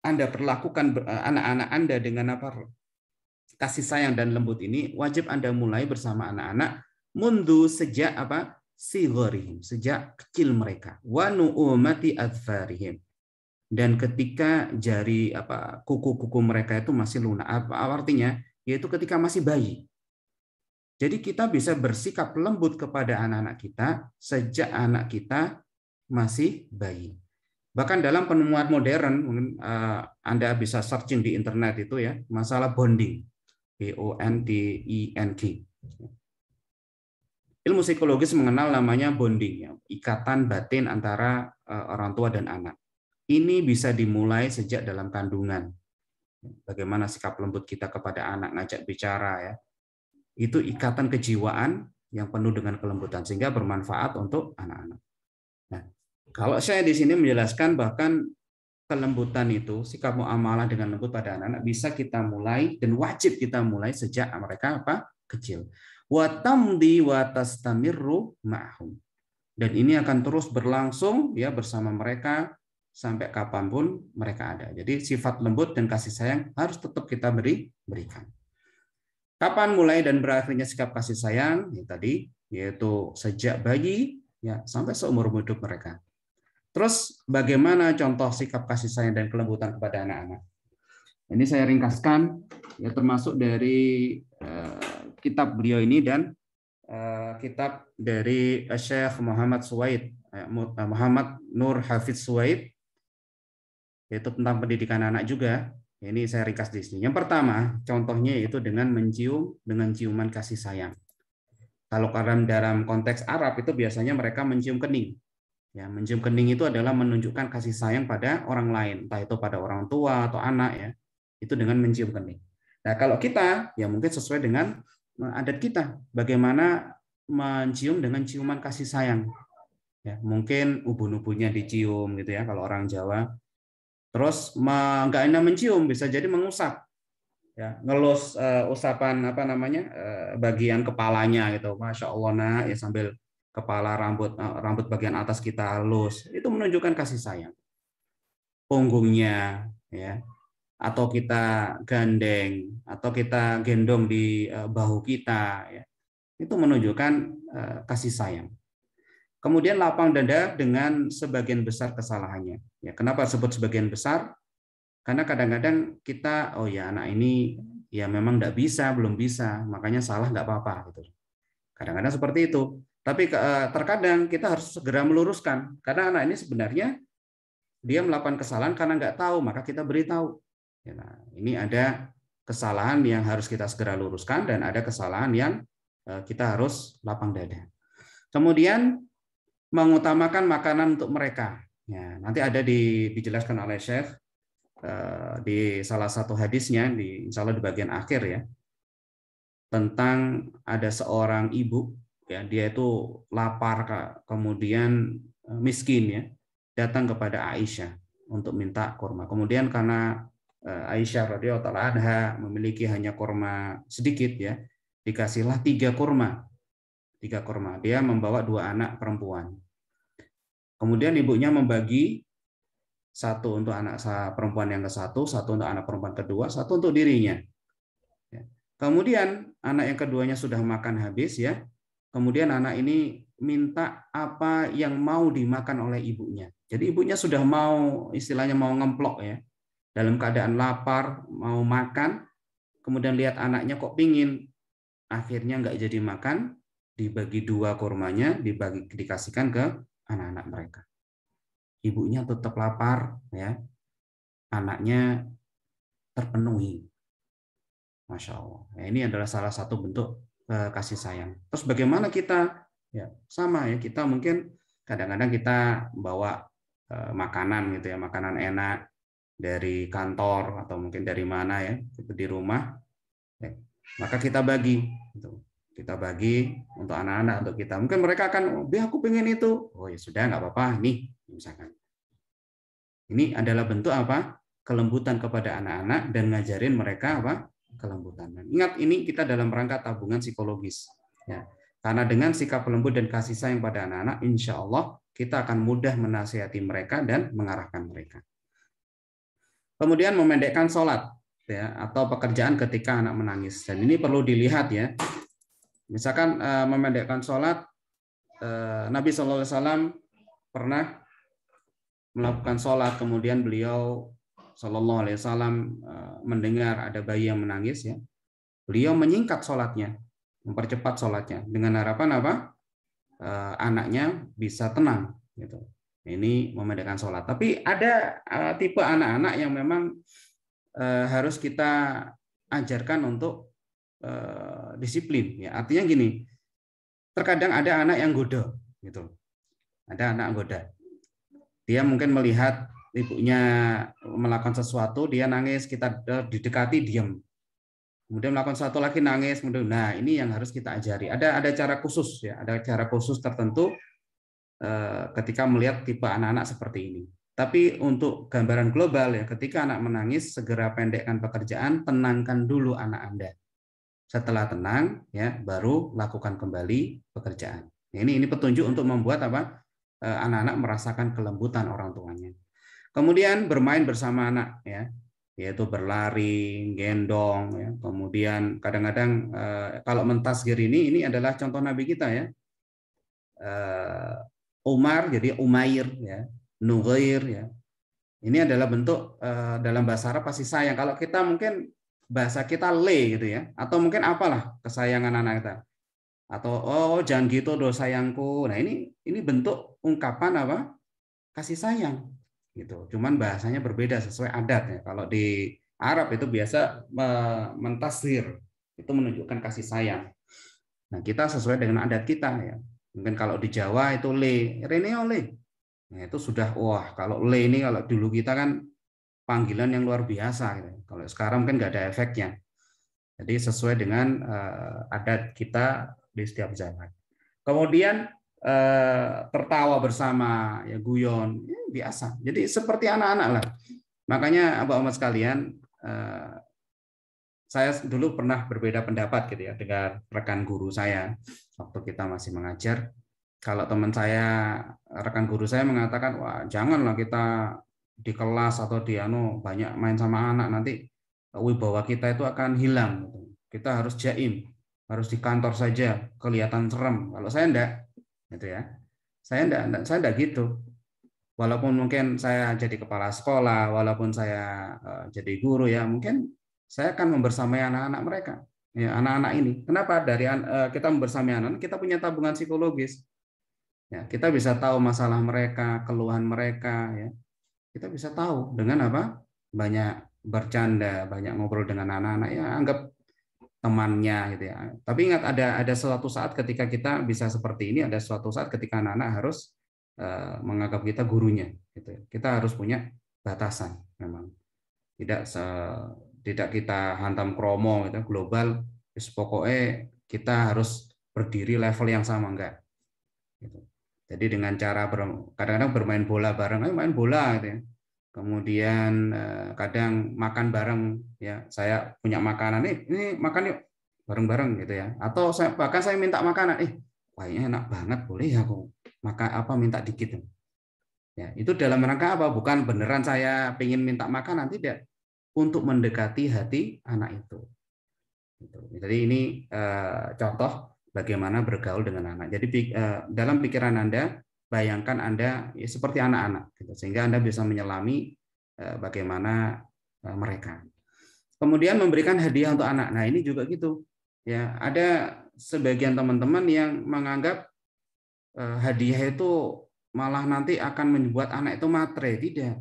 Anda perlakukan anak-anak Anda dengan apa kasih sayang dan lembut ini, wajib Anda mulai bersama anak-anak mundu sejak apa sigharihim, sejak kecil mereka, wa nu'umati adfarihim, dan ketika jari apa kuku-kuku mereka itu masih lunak. Apa artinya? Yaitu ketika masih bayi. Jadi kita bisa bersikap lembut kepada anak-anak kita sejak anak kita masih bayi. Bahkan dalam penemuan modern, mungkin Anda bisa searching di internet itu ya, masalah bonding, BONDING. Ilmu psikologis mengenal namanya bonding, ya, ikatan batin antara orang tua dan anak. Ini bisa dimulai sejak dalam kandungan. Bagaimana sikap lembut kita kepada anak, ngajak bicara, ya. Itu ikatan kejiwaan yang penuh dengan kelembutan sehingga bermanfaat untuk anak-anak. Nah, kalau saya di sini menjelaskan bahkan kelembutan itu, sikap muamalah dengan lembut pada anak-anak bisa kita mulai dan wajib kita mulai sejak mereka apa? Kecil. Wa tamdi wa tastamirru ma'hum. Dan ini akan terus berlangsung ya bersama mereka sampai kapanpun mereka ada. Jadi sifat lembut dan kasih sayang harus tetap kita berikan. Kapan mulai dan berakhirnya sikap kasih sayang? Ya, tadi yaitu sejak bayi ya sampai seumur hidup mereka. Terus bagaimana contoh sikap kasih sayang dan kelembutan kepada anak-anak? Ini saya ringkaskan ya termasuk dari kitab beliau ini dan kitab dari Syekh Muhammad Suwaid, Muhammad Nur Hafiz Suwaid, yaitu tentang pendidikan anak juga. Ini saya ringkas di sini. Yang pertama, contohnya yaitu dengan mencium dengan ciuman kasih sayang. Kalau dalam konteks Arab itu biasanya mereka mencium kening. Ya, mencium kening itu adalah menunjukkan kasih sayang pada orang lain, entah itu pada orang tua atau anak ya. Itu dengan mencium kening. Nah, kalau kita ya mungkin sesuai dengan adat kita, bagaimana mencium dengan ciuman kasih sayang. Ya, mungkin ubun-ubunnya dicium gitu ya kalau orang Jawa. Terus nggak enak mencium, bisa jadi mengusap. Ya, ngelus usapan apa namanya bagian kepalanya gitu. Masya Allah nak ya sambil kepala rambut bagian atas kita halus, itu menunjukkan kasih sayang. Punggungnya ya, atau kita gandeng atau kita gendong di bahu kita ya, itu menunjukkan kasih sayang. Kemudian lapang dada dengan sebagian besar kesalahannya. Ya, kenapa sebut sebagian besar? Karena kadang-kadang kita, oh ya anak ini ya memang nggak bisa, belum bisa, makanya salah nggak apa-apa gitu. Kadang-kadang seperti itu. Tapi terkadang kita harus segera meluruskan karena anak ini sebenarnya dia melakukan kesalahan karena nggak tahu, maka kita beritahu. Nah, ini ada kesalahan yang harus kita segera luruskan dan ada kesalahan yang kita harus lapang dada. Kemudian mengutamakan makanan untuk mereka. Ya, nanti ada dijelaskan oleh Syekh di salah satu hadisnya, insya Allah di bagian akhir ya, tentang ada seorang ibu ya, dia itu lapar kemudian miskin ya, datang kepada Aisyah untuk minta kurma. Kemudian karena Aisyah radhiyallahu anha memiliki hanya kurma sedikit ya, dikasihlah 3 kurma. 3 kurma. Dia membawa 2 anak perempuan. Kemudian ibunya membagi 1 untuk anak perempuan yang ke-1, 1 untuk anak perempuan kedua, 1 untuk dirinya. Kemudian anak yang keduanya sudah makan habis ya. Kemudian anak ini minta apa yang mau dimakan oleh ibunya. Jadi ibunya sudah mau istilahnya mau ngemplok ya. Dalam keadaan lapar, mau makan, kemudian lihat anaknya kok pingin. Akhirnya nggak jadi makan, dibagi 2 kurmanya, dikasihkan ke anak-anak mereka. Ibunya tetap lapar ya. Anaknya terpenuhi. Masya Allah. Ya, ini adalah salah satu bentuk kasih sayang. Terus bagaimana kita? Ya sama ya, kita mungkin kadang-kadang kita bawa makanan gitu ya, makanan enak dari kantor atau mungkin dari mana ya, itu di rumah. Ya, maka kita bagi, gitu. Kita bagi untuk anak-anak, untuk kita. Mungkin mereka akan, aku pengen itu. Oh ya sudah, nggak apa-apa. Nih, misalkan. Ini adalah bentuk apa? Kelembutan kepada anak-anak dan ngajarin mereka apa? Kelembutan. Ingat ini kita dalam rangka tabungan psikologis. Ya. Karena dengan sikap lembut dan kasih sayang pada anak-anak, insya Allah kita akan mudah menasihati mereka dan mengarahkan mereka. Kemudian memendekkan sholat, ya, atau pekerjaan ketika anak menangis. Dan ini perlu dilihat ya. Misalkan memendekkan sholat, Nabi SAW pernah melakukan sholat, kemudian beliau SAW mendengar ada bayi yang menangis, ya. Beliau menyingkat sholatnya, mempercepat sholatnya dengan harapan apa? Anaknya bisa tenang, gitu. Ini memendekkan sholat. Tapi ada tipe anak-anak yang memang harus kita ajarkan untuk disiplin. Ya, artinya gini, terkadang ada anak yang goda, gitu. Ada anak goda. Dia mungkin melihat ibunya melakukan sesuatu, dia nangis, kita didekati, diam. Kemudian melakukan sesuatu lagi, nangis. Nah, ini yang harus kita ajari. Ada cara khusus, ya, ada cara khusus tertentu ketika melihat tipe anak-anak seperti ini. Tapi untuk gambaran global, ya, ketika anak menangis, segera pendekkan pekerjaan, tenangkan dulu anak Anda. Setelah tenang, ya, baru lakukan kembali pekerjaan. Ini petunjuk untuk membuat apa? Anak-anak merasakan kelembutan orang tuanya. Kemudian bermain bersama anak, ya, yaitu berlari, gendong, ya. Kemudian kadang-kadang kalau mentasgir ini adalah contoh Nabi kita, ya. Umar jadi Umair, ya, Nugair, ya. Ini adalah bentuk dalam bahasa Arab kasih sayang. Kalau kita mungkin bahasa kita le gitu, ya, atau mungkin apalah kesayangan anak kita, atau oh jangan gitu do sayangku. Nah, ini bentuk ungkapan apa? Kasih sayang, gitu. Cuman bahasanya berbeda sesuai adat, ya. Kalau di Arab itu biasa mentasghir, itu menunjukkan kasih sayang. Nah, kita sesuai dengan adat kita, ya. Mungkin kalau di Jawa itu le, rene le. Nah, itu sudah, wah, kalau le ini kalau dulu kita kan panggilan yang luar biasa, gitu. Kalau sekarang mungkin nggak ada efeknya. Jadi sesuai dengan adat kita di setiap zaman. Kemudian tertawa bersama, ya, guyon, ya, biasa. Jadi seperti anak-anak lah. Makanya Abah-Ahmad sekalian, saya dulu pernah berbeda pendapat gitu ya dengan rekan guru saya waktu kita masih mengajar. Kalau teman saya, rekan guru saya mengatakan, wah janganlah kita di kelas atau di banyak main sama anak, nanti wibawa kita itu akan hilang. Kita harus jaim, harus di kantor saja, kelihatan serem. Kalau saya enggak, gitu ya. Saya enggak gitu. Walaupun mungkin saya jadi kepala sekolah, walaupun saya jadi guru, ya mungkin saya akan membersamai anak-anak mereka, ya, anak-anak ini. Kenapa? Dari kita membersamai anak, kita punya tabungan psikologis. Ya, kita bisa tahu masalah mereka, keluhan mereka, ya. Kita bisa tahu dengan apa? Banyak bercanda, banyak ngobrol dengan anak-anak, ya, anggap temannya gitu ya. Tapi ingat, ada suatu saat ketika kita bisa seperti ini, ada suatu saat ketika anak-anak harus menganggap kita gurunya, gitu. Kita harus punya batasan memang. Tidak kita hantam kromo gitu, global, pokoknya kita harus berdiri level yang sama, enggak. Gitu. Jadi dengan cara kadang-kadang bermain bola bareng, ayo main bola gitu ya. Kemudian kadang makan bareng, ya, saya punya makanan, ini makan yuk bareng-bareng gitu ya. Atau bahkan saya minta makanan, kayaknya enak banget, boleh ya aku makan apa, minta dikit. Ya, itu dalam rangka apa? Bukan beneran saya pengen minta makanan, tidak. Untuk mendekati hati anak itu. Jadi ini contoh bagaimana bergaul dengan anak. Jadi dalam pikiran Anda, bayangkan Anda ya, seperti anak-anak, gitu, sehingga Anda bisa menyelami bagaimana mereka. Kemudian memberikan hadiah untuk anak. Nah, ini juga gitu. Ya, ada sebagian teman-teman yang menganggap hadiah itu malah nanti akan membuat anak itu matre. Tidak.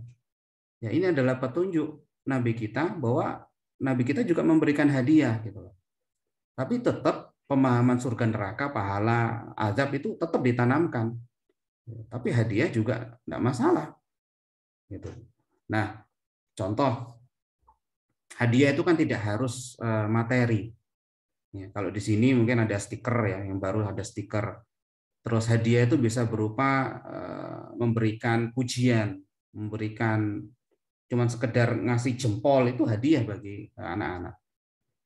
Ya, ini adalah petunjuk Nabi kita bahwa Nabi kita juga memberikan hadiah, gitu. Tapi tetap pemahaman surga neraka, pahala, azab itu tetap ditanamkan. Tapi hadiah juga tidak masalah, gitu. Nah, contoh hadiah itu kan tidak harus materi. Ya, kalau di sini mungkin ada stiker, ya, yang baru ada stiker. Terus hadiah itu bisa berupa memberikan pujian, memberikan cuman sekedar ngasih jempol, itu hadiah bagi anak-anak.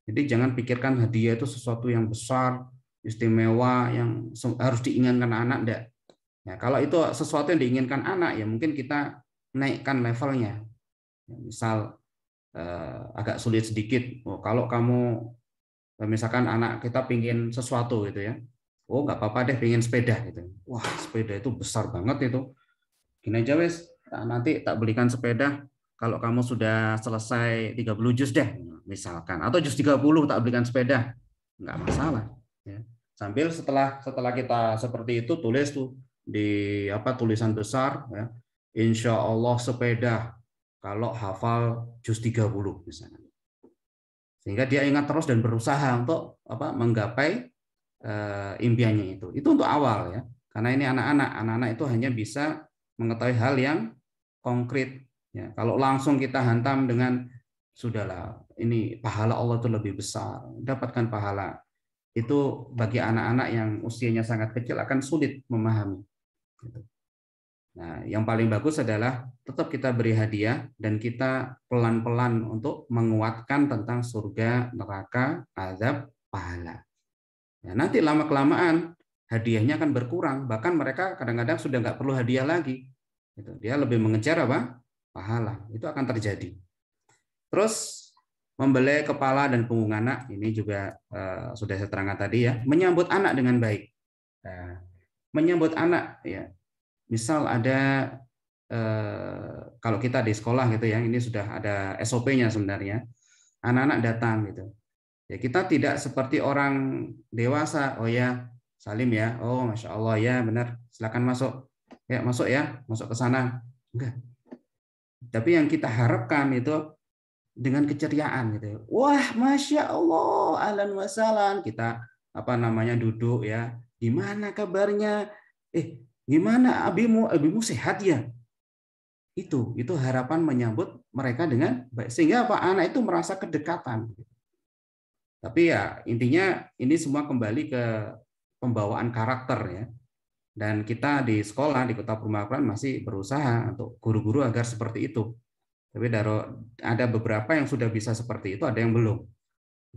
Jadi jangan pikirkan hadiah itu sesuatu yang besar, istimewa, yang harus diinginkan anak, enggak. Ya, kalau itu sesuatu yang diinginkan anak, ya mungkin kita naikkan levelnya. Ya, misal agak sulit sedikit. Oh, kalau kamu misalkan anak kita pingin sesuatu gitu ya, oh nggak apa-apa deh pingin sepeda gitu. Wah sepeda itu besar banget itu. Gini aja wes, nanti tak belikan sepeda kalau kamu sudah selesai 30 juz deh, misalkan. Atau juz 30 tak belikan sepeda. Nggak masalah. Ya. Sambil setelah kita seperti itu, tulis tuh di tulisan besar, ya, Insya Allah sepeda kalau hafal juz 30 misalnya. Sehingga dia ingat terus dan berusaha untuk menggapai impiannya itu. Itu untuk awal ya. Karena ini anak-anak itu hanya bisa mengetahui hal yang konkret. Ya, kalau langsung kita hantam dengan sudahlah, ini pahala Allah itu lebih besar, dapatkan pahala. Itu bagi anak-anak yang usianya sangat kecil akan sulit memahami. Nah, yang paling bagus adalah tetap kita beri hadiah dan kita pelan-pelan untuk menguatkan tentang surga, neraka, azab, pahala. Ya, nanti lama-kelamaan hadiahnya akan berkurang, bahkan mereka kadang-kadang sudah nggak perlu hadiah lagi. Dia lebih mengejar apa? Pahala. Itu akan terjadi. Terus membelai kepala dan punggung anak, ini juga sudah saya terangkan tadi ya. Menyambut anak dengan baik. Nah, menyambut anak ya. Misal ada kalau kita di sekolah gitu ya, ini sudah ada SOP-nya sebenarnya. Anak-anak datang gitu. Ya kita tidak seperti orang dewasa. Oh ya, Salim ya. Oh Masya Allah ya benar. Silakan masuk. Ya masuk ya, masuk ke sana. Enggak. Tapi yang kita harapkan itu dengan keceriaan gitu. Wah Masya Allah, ahlan wa sahlan. Kita duduk ya. Gimana kabarnya? Gimana abimu sehat ya? Itu harapan menyambut mereka dengan baik, sehingga anak itu merasa kedekatan. Tapi ya intinya ini semua kembali ke pembawaan karakter ya. Dan kita di sekolah di Kota Perumahan masih berusaha untuk guru-guru agar seperti itu. Tapi ada beberapa yang sudah bisa seperti itu, ada yang belum.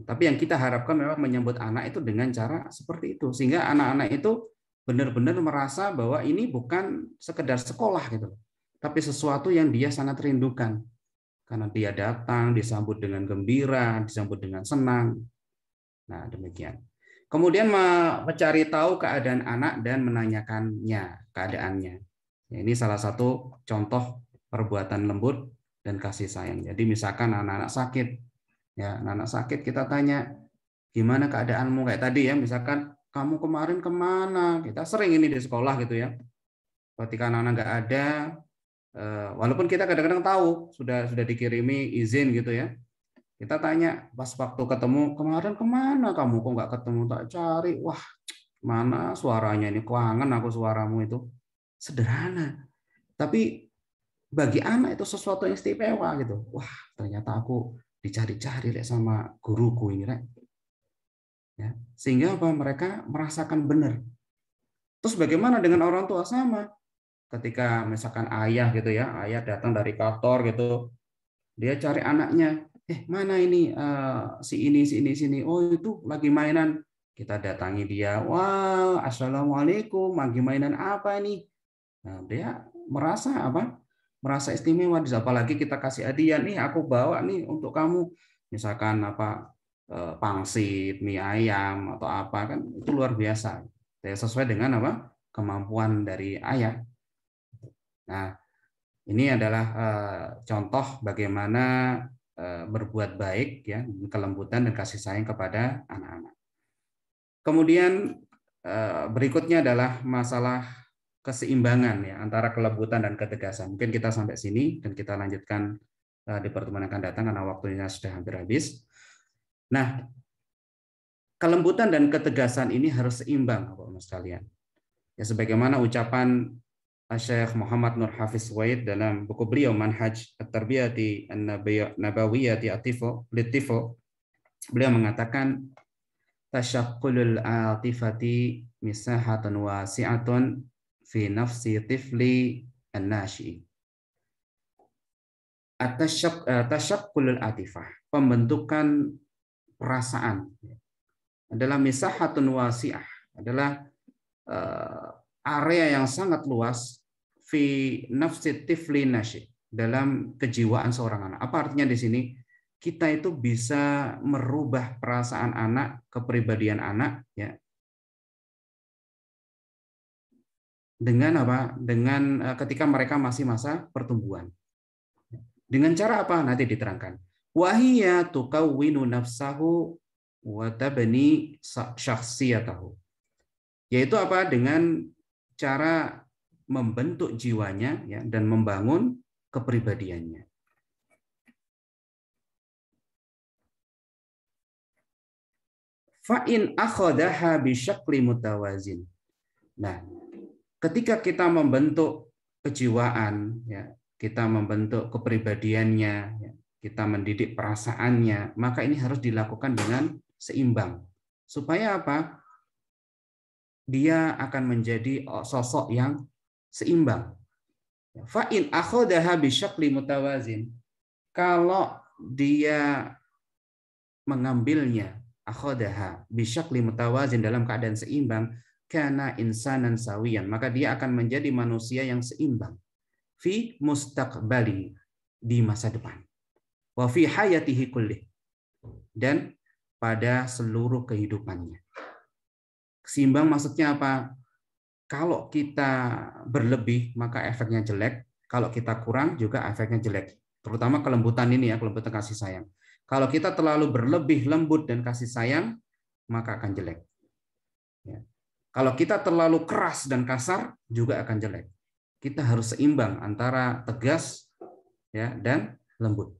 Tapi yang kita harapkan memang menyambut anak itu dengan cara seperti itu, sehingga anak-anak itu benar-benar merasa bahwa ini bukan sekedar sekolah gitu, tapi sesuatu yang dia sangat rindukan. Karena dia datang, disambut dengan gembira, disambut dengan senang. Nah, demikian. Kemudian mencari tahu keadaan anak dan menanyakannya keadaannya. Ini salah satu contoh perbuatan lembut dan kasih sayang. Jadi misalkan anak-anak sakit, ya anak-anak sakit kita tanya, gimana keadaanmu kayak tadi ya, misalkan kamu kemarin kemana? Kita sering ini di sekolah gitu ya. Ketika anak-anak nggak ada, walaupun kita kadang-kadang tahu sudah dikirimi izin gitu ya. Kita tanya pas waktu ketemu, kemarin kemana kamu kok nggak ketemu, tak cari, wah mana suaranya ini, kangen aku suaramu itu. Sederhana, tapi bagi anak itu sesuatu yang istimewa gitu. Wah ternyata aku dicari-cari sama guruku ini, Rek. Ya, sehingga apa, mereka merasakan benar. Terus bagaimana dengan orang tua? Sama, ketika misalkan ayah gitu ya, ayah datang dari kantor gitu, dia cari anaknya, mana ini si ini, oh itu lagi mainan. Kita datangi dia, wah assalamualaikum, lagi mainan apa ini? Nah, dia merasa apa? Merasa istimewa. Apalagi kita kasih hadiah, nih aku bawa nih untuk kamu, misalkan pangsit, mie ayam atau apa, kan itu luar biasa. Sesuai dengan apa? Kemampuan dari ayah. Nah, ini adalah contoh bagaimana berbuat baik ya, kelembutan dan kasih sayang kepada anak-anak. Kemudian berikutnya adalah masalah keseimbangan ya antara kelembutan dan ketegasan. Mungkin kita sampai sini dan kita lanjutkan di pertemuan yang akan datang karena waktunya sudah hampir habis. Nah, kelembutan dan ketegasan ini harus seimbang, Bapak-Ibu sekalian. Ya sebagaimana ucapan Syekh Muhammad Nur Hafiz Waid dalam buku beliau Manhaj At-Tarbiyati An-Nabawiyati At-Tifl, beliau mengatakan tasyaqqulul atifati misahatan wasi'atun fi nafsi tifli an-nashi. Tasyaqqulul atifah, pembentukan perasaan adalah misahatun wasi'ah, adalah area yang sangat luas fi nafsi tifli nashi, dalam kejiwaan seorang anak. Apa artinya di sini? kita itu bisa merubah perasaan anak, kepribadian anak, ya, dengan apa? Dengan ketika mereka masih masa pertumbuhan. Dengan cara apa? Nanti diterangkan. Wahiyya tukawwinu nafsahu wa tabni syakhsiyatahu. Yaitu apa? Dengan cara membentuk jiwanya, ya, dan membangun kepribadiannya. Fa'in akhadaha bisyakli mutawazin. Nah, ketika kita membentuk kejiwaan, ya, kita membentuk kepribadiannya, ya, kita mendidik perasaannya, maka ini harus dilakukan dengan seimbang. Supaya apa? Dia akan menjadi sosok yang seimbang. Fa'in akhadaha bisyakli mutawazin. Kalau dia mengambilnya, akhadaha bisyakli mutawazin, dalam keadaan seimbang, kana insanan sawiyan, maka dia akan menjadi manusia yang seimbang fi mustaqbali, di masa depan, wa fi hayatihi kullih, dan pada seluruh kehidupannya. Seimbang maksudnya apa? Kalau kita berlebih maka efeknya jelek, kalau kita kurang juga efeknya jelek. Terutama kelembutan ini, ya, kelembutan kasih sayang. Kalau kita terlalu berlebih lembut dan kasih sayang, maka akan jelek. Ya. Kalau kita terlalu keras dan kasar juga akan jelek. Kita harus seimbang antara tegas, ya, dan lembut.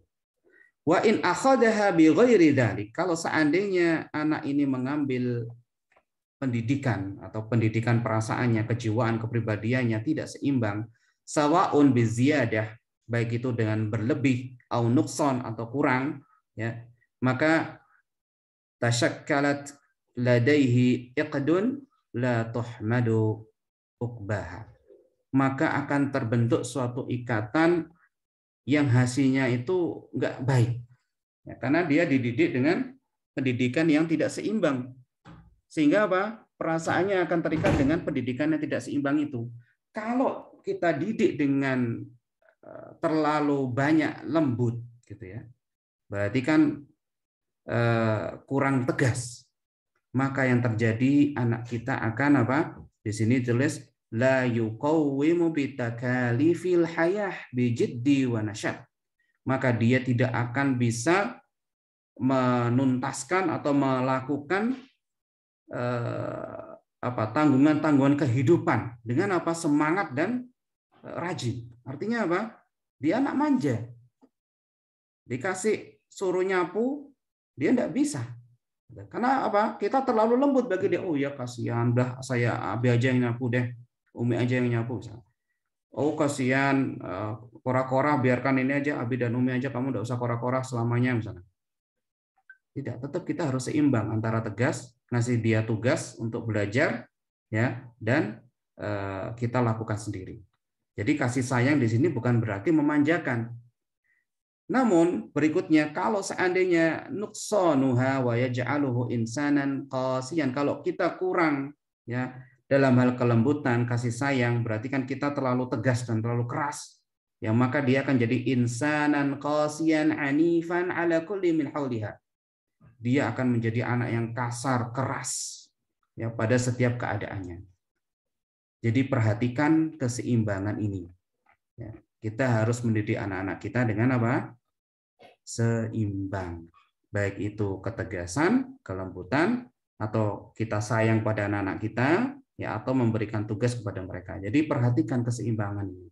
Wa in akhadaha bi ghairi dzalik, kalau seandainya anak ini mengambil pendidikan atau pendidikan perasaannya, kejiwaan, kepribadiannya tidak seimbang, sawaun biziyadah, baik itu dengan berlebih au nuqsan atau kurang, ya, maka tasyakkalat ladaihi iqdun la tuhmadu uqbaha, maka akan terbentuk suatu ikatan yang hasilnya itu enggak baik, ya, karena dia dididik dengan pendidikan yang tidak seimbang. Sehingga apa? Perasaannya akan terikat dengan pendidikan yang tidak seimbang itu. Kalau kita didik dengan terlalu banyak lembut, gitu ya, berarti kan kurang tegas. Maka yang terjadi, anak kita akan apa? Di sini tulis la yuqawwimu bitakalifil hayah bijiddi wa nasyad. Maka dia tidak akan bisa menuntaskan atau melakukan tanggungan-tanggungan kehidupan dengan apa? Semangat dan rajin. Artinya apa? Dia anak manja. Dikasih suruh nyapu, dia enggak bisa. Karena apa? Kita terlalu lembut bagi dia. Oh ya kasihan, dah saya Abi aja yang nyapu deh. Umi aja yang nyapu misalnya. Oh kasihan, kora-kora biarkan ini aja, Abi dan Umi aja, kamu enggak usah kora-kora selamanya misalnya. Tidak, tetap kita harus seimbang antara tegas, ngasih dia tugas untuk belajar, ya, dan kita lakukan sendiri. Jadi kasih sayang di sini bukan berarti memanjakan. Namun berikutnya, kalau seandainya nuqsanuha wa yaj'aluhu insanan qasiyan, kalau kita kurang, ya, dalam hal kelembutan, kasih sayang, berarti kan kita terlalu tegas dan terlalu keras. Ya, maka dia akan jadi insanan qasiyan anifan ala kulli min hauliha. Dia akan menjadi anak yang kasar, keras, ya, pada setiap keadaannya. Jadi perhatikan keseimbangan ini. Ya, kita harus mendidik anak-anak kita dengan apa? Seimbang. Baik itu ketegasan, kelembutan, atau kita sayang pada anak-anak kita, ya, atau memberikan tugas kepada mereka. Jadi perhatikan keseimbangan ini.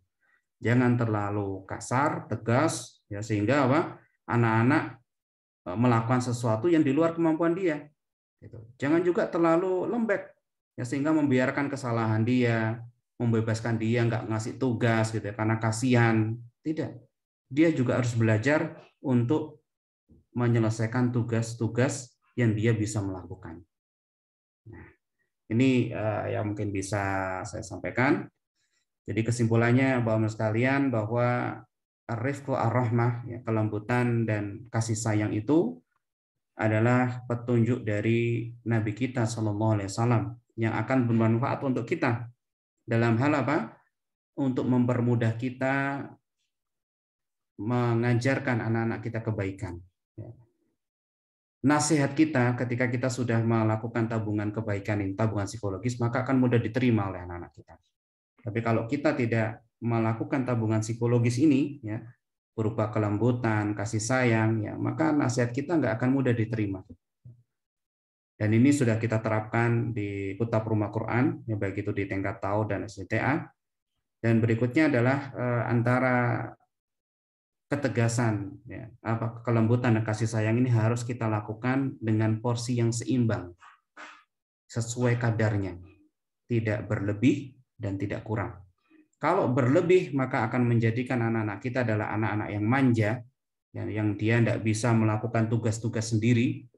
Jangan terlalu kasar, tegas, ya, sehingga apa? Anak-anak melakukan sesuatu yang di luar kemampuan dia. Jangan juga terlalu lembek, ya, sehingga membiarkan kesalahan dia, membebaskan dia, nggak ngasih tugas, gitu ya, karena kasihan. Tidak. Dia juga harus belajar untuk menyelesaikan tugas-tugas yang dia bisa melakukan. Nah, ini yang mungkin bisa saya sampaikan. Jadi kesimpulannya bahwa sekalian, bahwa ar-rifqu ar-rahmah, ya, kelembutan dan kasih sayang itu adalah petunjuk dari Nabi kita Shallallahu Alaihi Wasallam yang akan bermanfaat untuk kita dalam hal apa? Untuk mempermudah kita mengajarkan anak-anak kita kebaikan. Ya. Nasihat kita ketika kita sudah melakukan tabungan kebaikan ini, tabungan psikologis, maka akan mudah diterima oleh anak-anak kita. Tapi kalau kita tidak melakukan tabungan psikologis ini, ya, berupa kelembutan, kasih sayang, ya, maka nasihat kita nggak akan mudah diterima. Dan ini sudah kita terapkan di Kutab Rumah Quran, ya, baik itu di tingkat TAU dan SDTA. Dan berikutnya adalah antara ketegasan, ya, kelembutan dan kasih sayang ini harus kita lakukan dengan porsi yang seimbang, sesuai kadarnya, tidak berlebih dan tidak kurang. Kalau berlebih maka akan menjadikan anak-anak kita adalah anak-anak yang manja, yang dia tidak bisa melakukan tugas-tugas sendiri.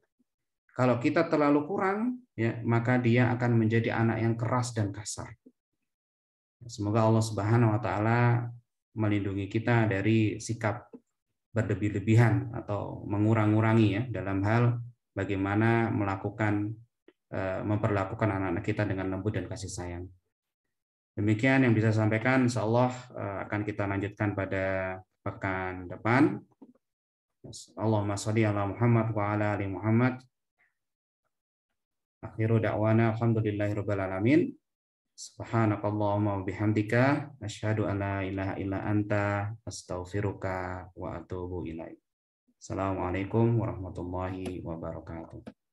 Kalau kita terlalu kurang, ya, maka dia akan menjadi anak yang keras dan kasar. Semoga Allah Subhanahu wa taala melindungi kita dari sikap berlebih-lebihan atau mengurang-urangi, ya, dalam hal bagaimana memperlakukan anak-anak kita dengan lembut dan kasih sayang. Demikian yang bisa saya sampaikan. Insyaallah akan kita lanjutkan pada pekan depan. Allahumma sholli ala Muhammad wa ala ali Muhammad. Akhiru da'wana alhamdulillahirabbil alamin. Subhanakallahumma wa bihamdika asyhadu an la ilaha illa anta astaghfiruka wa atubu ilaik. Assalamualaikum warahmatullahi wabarakatuh.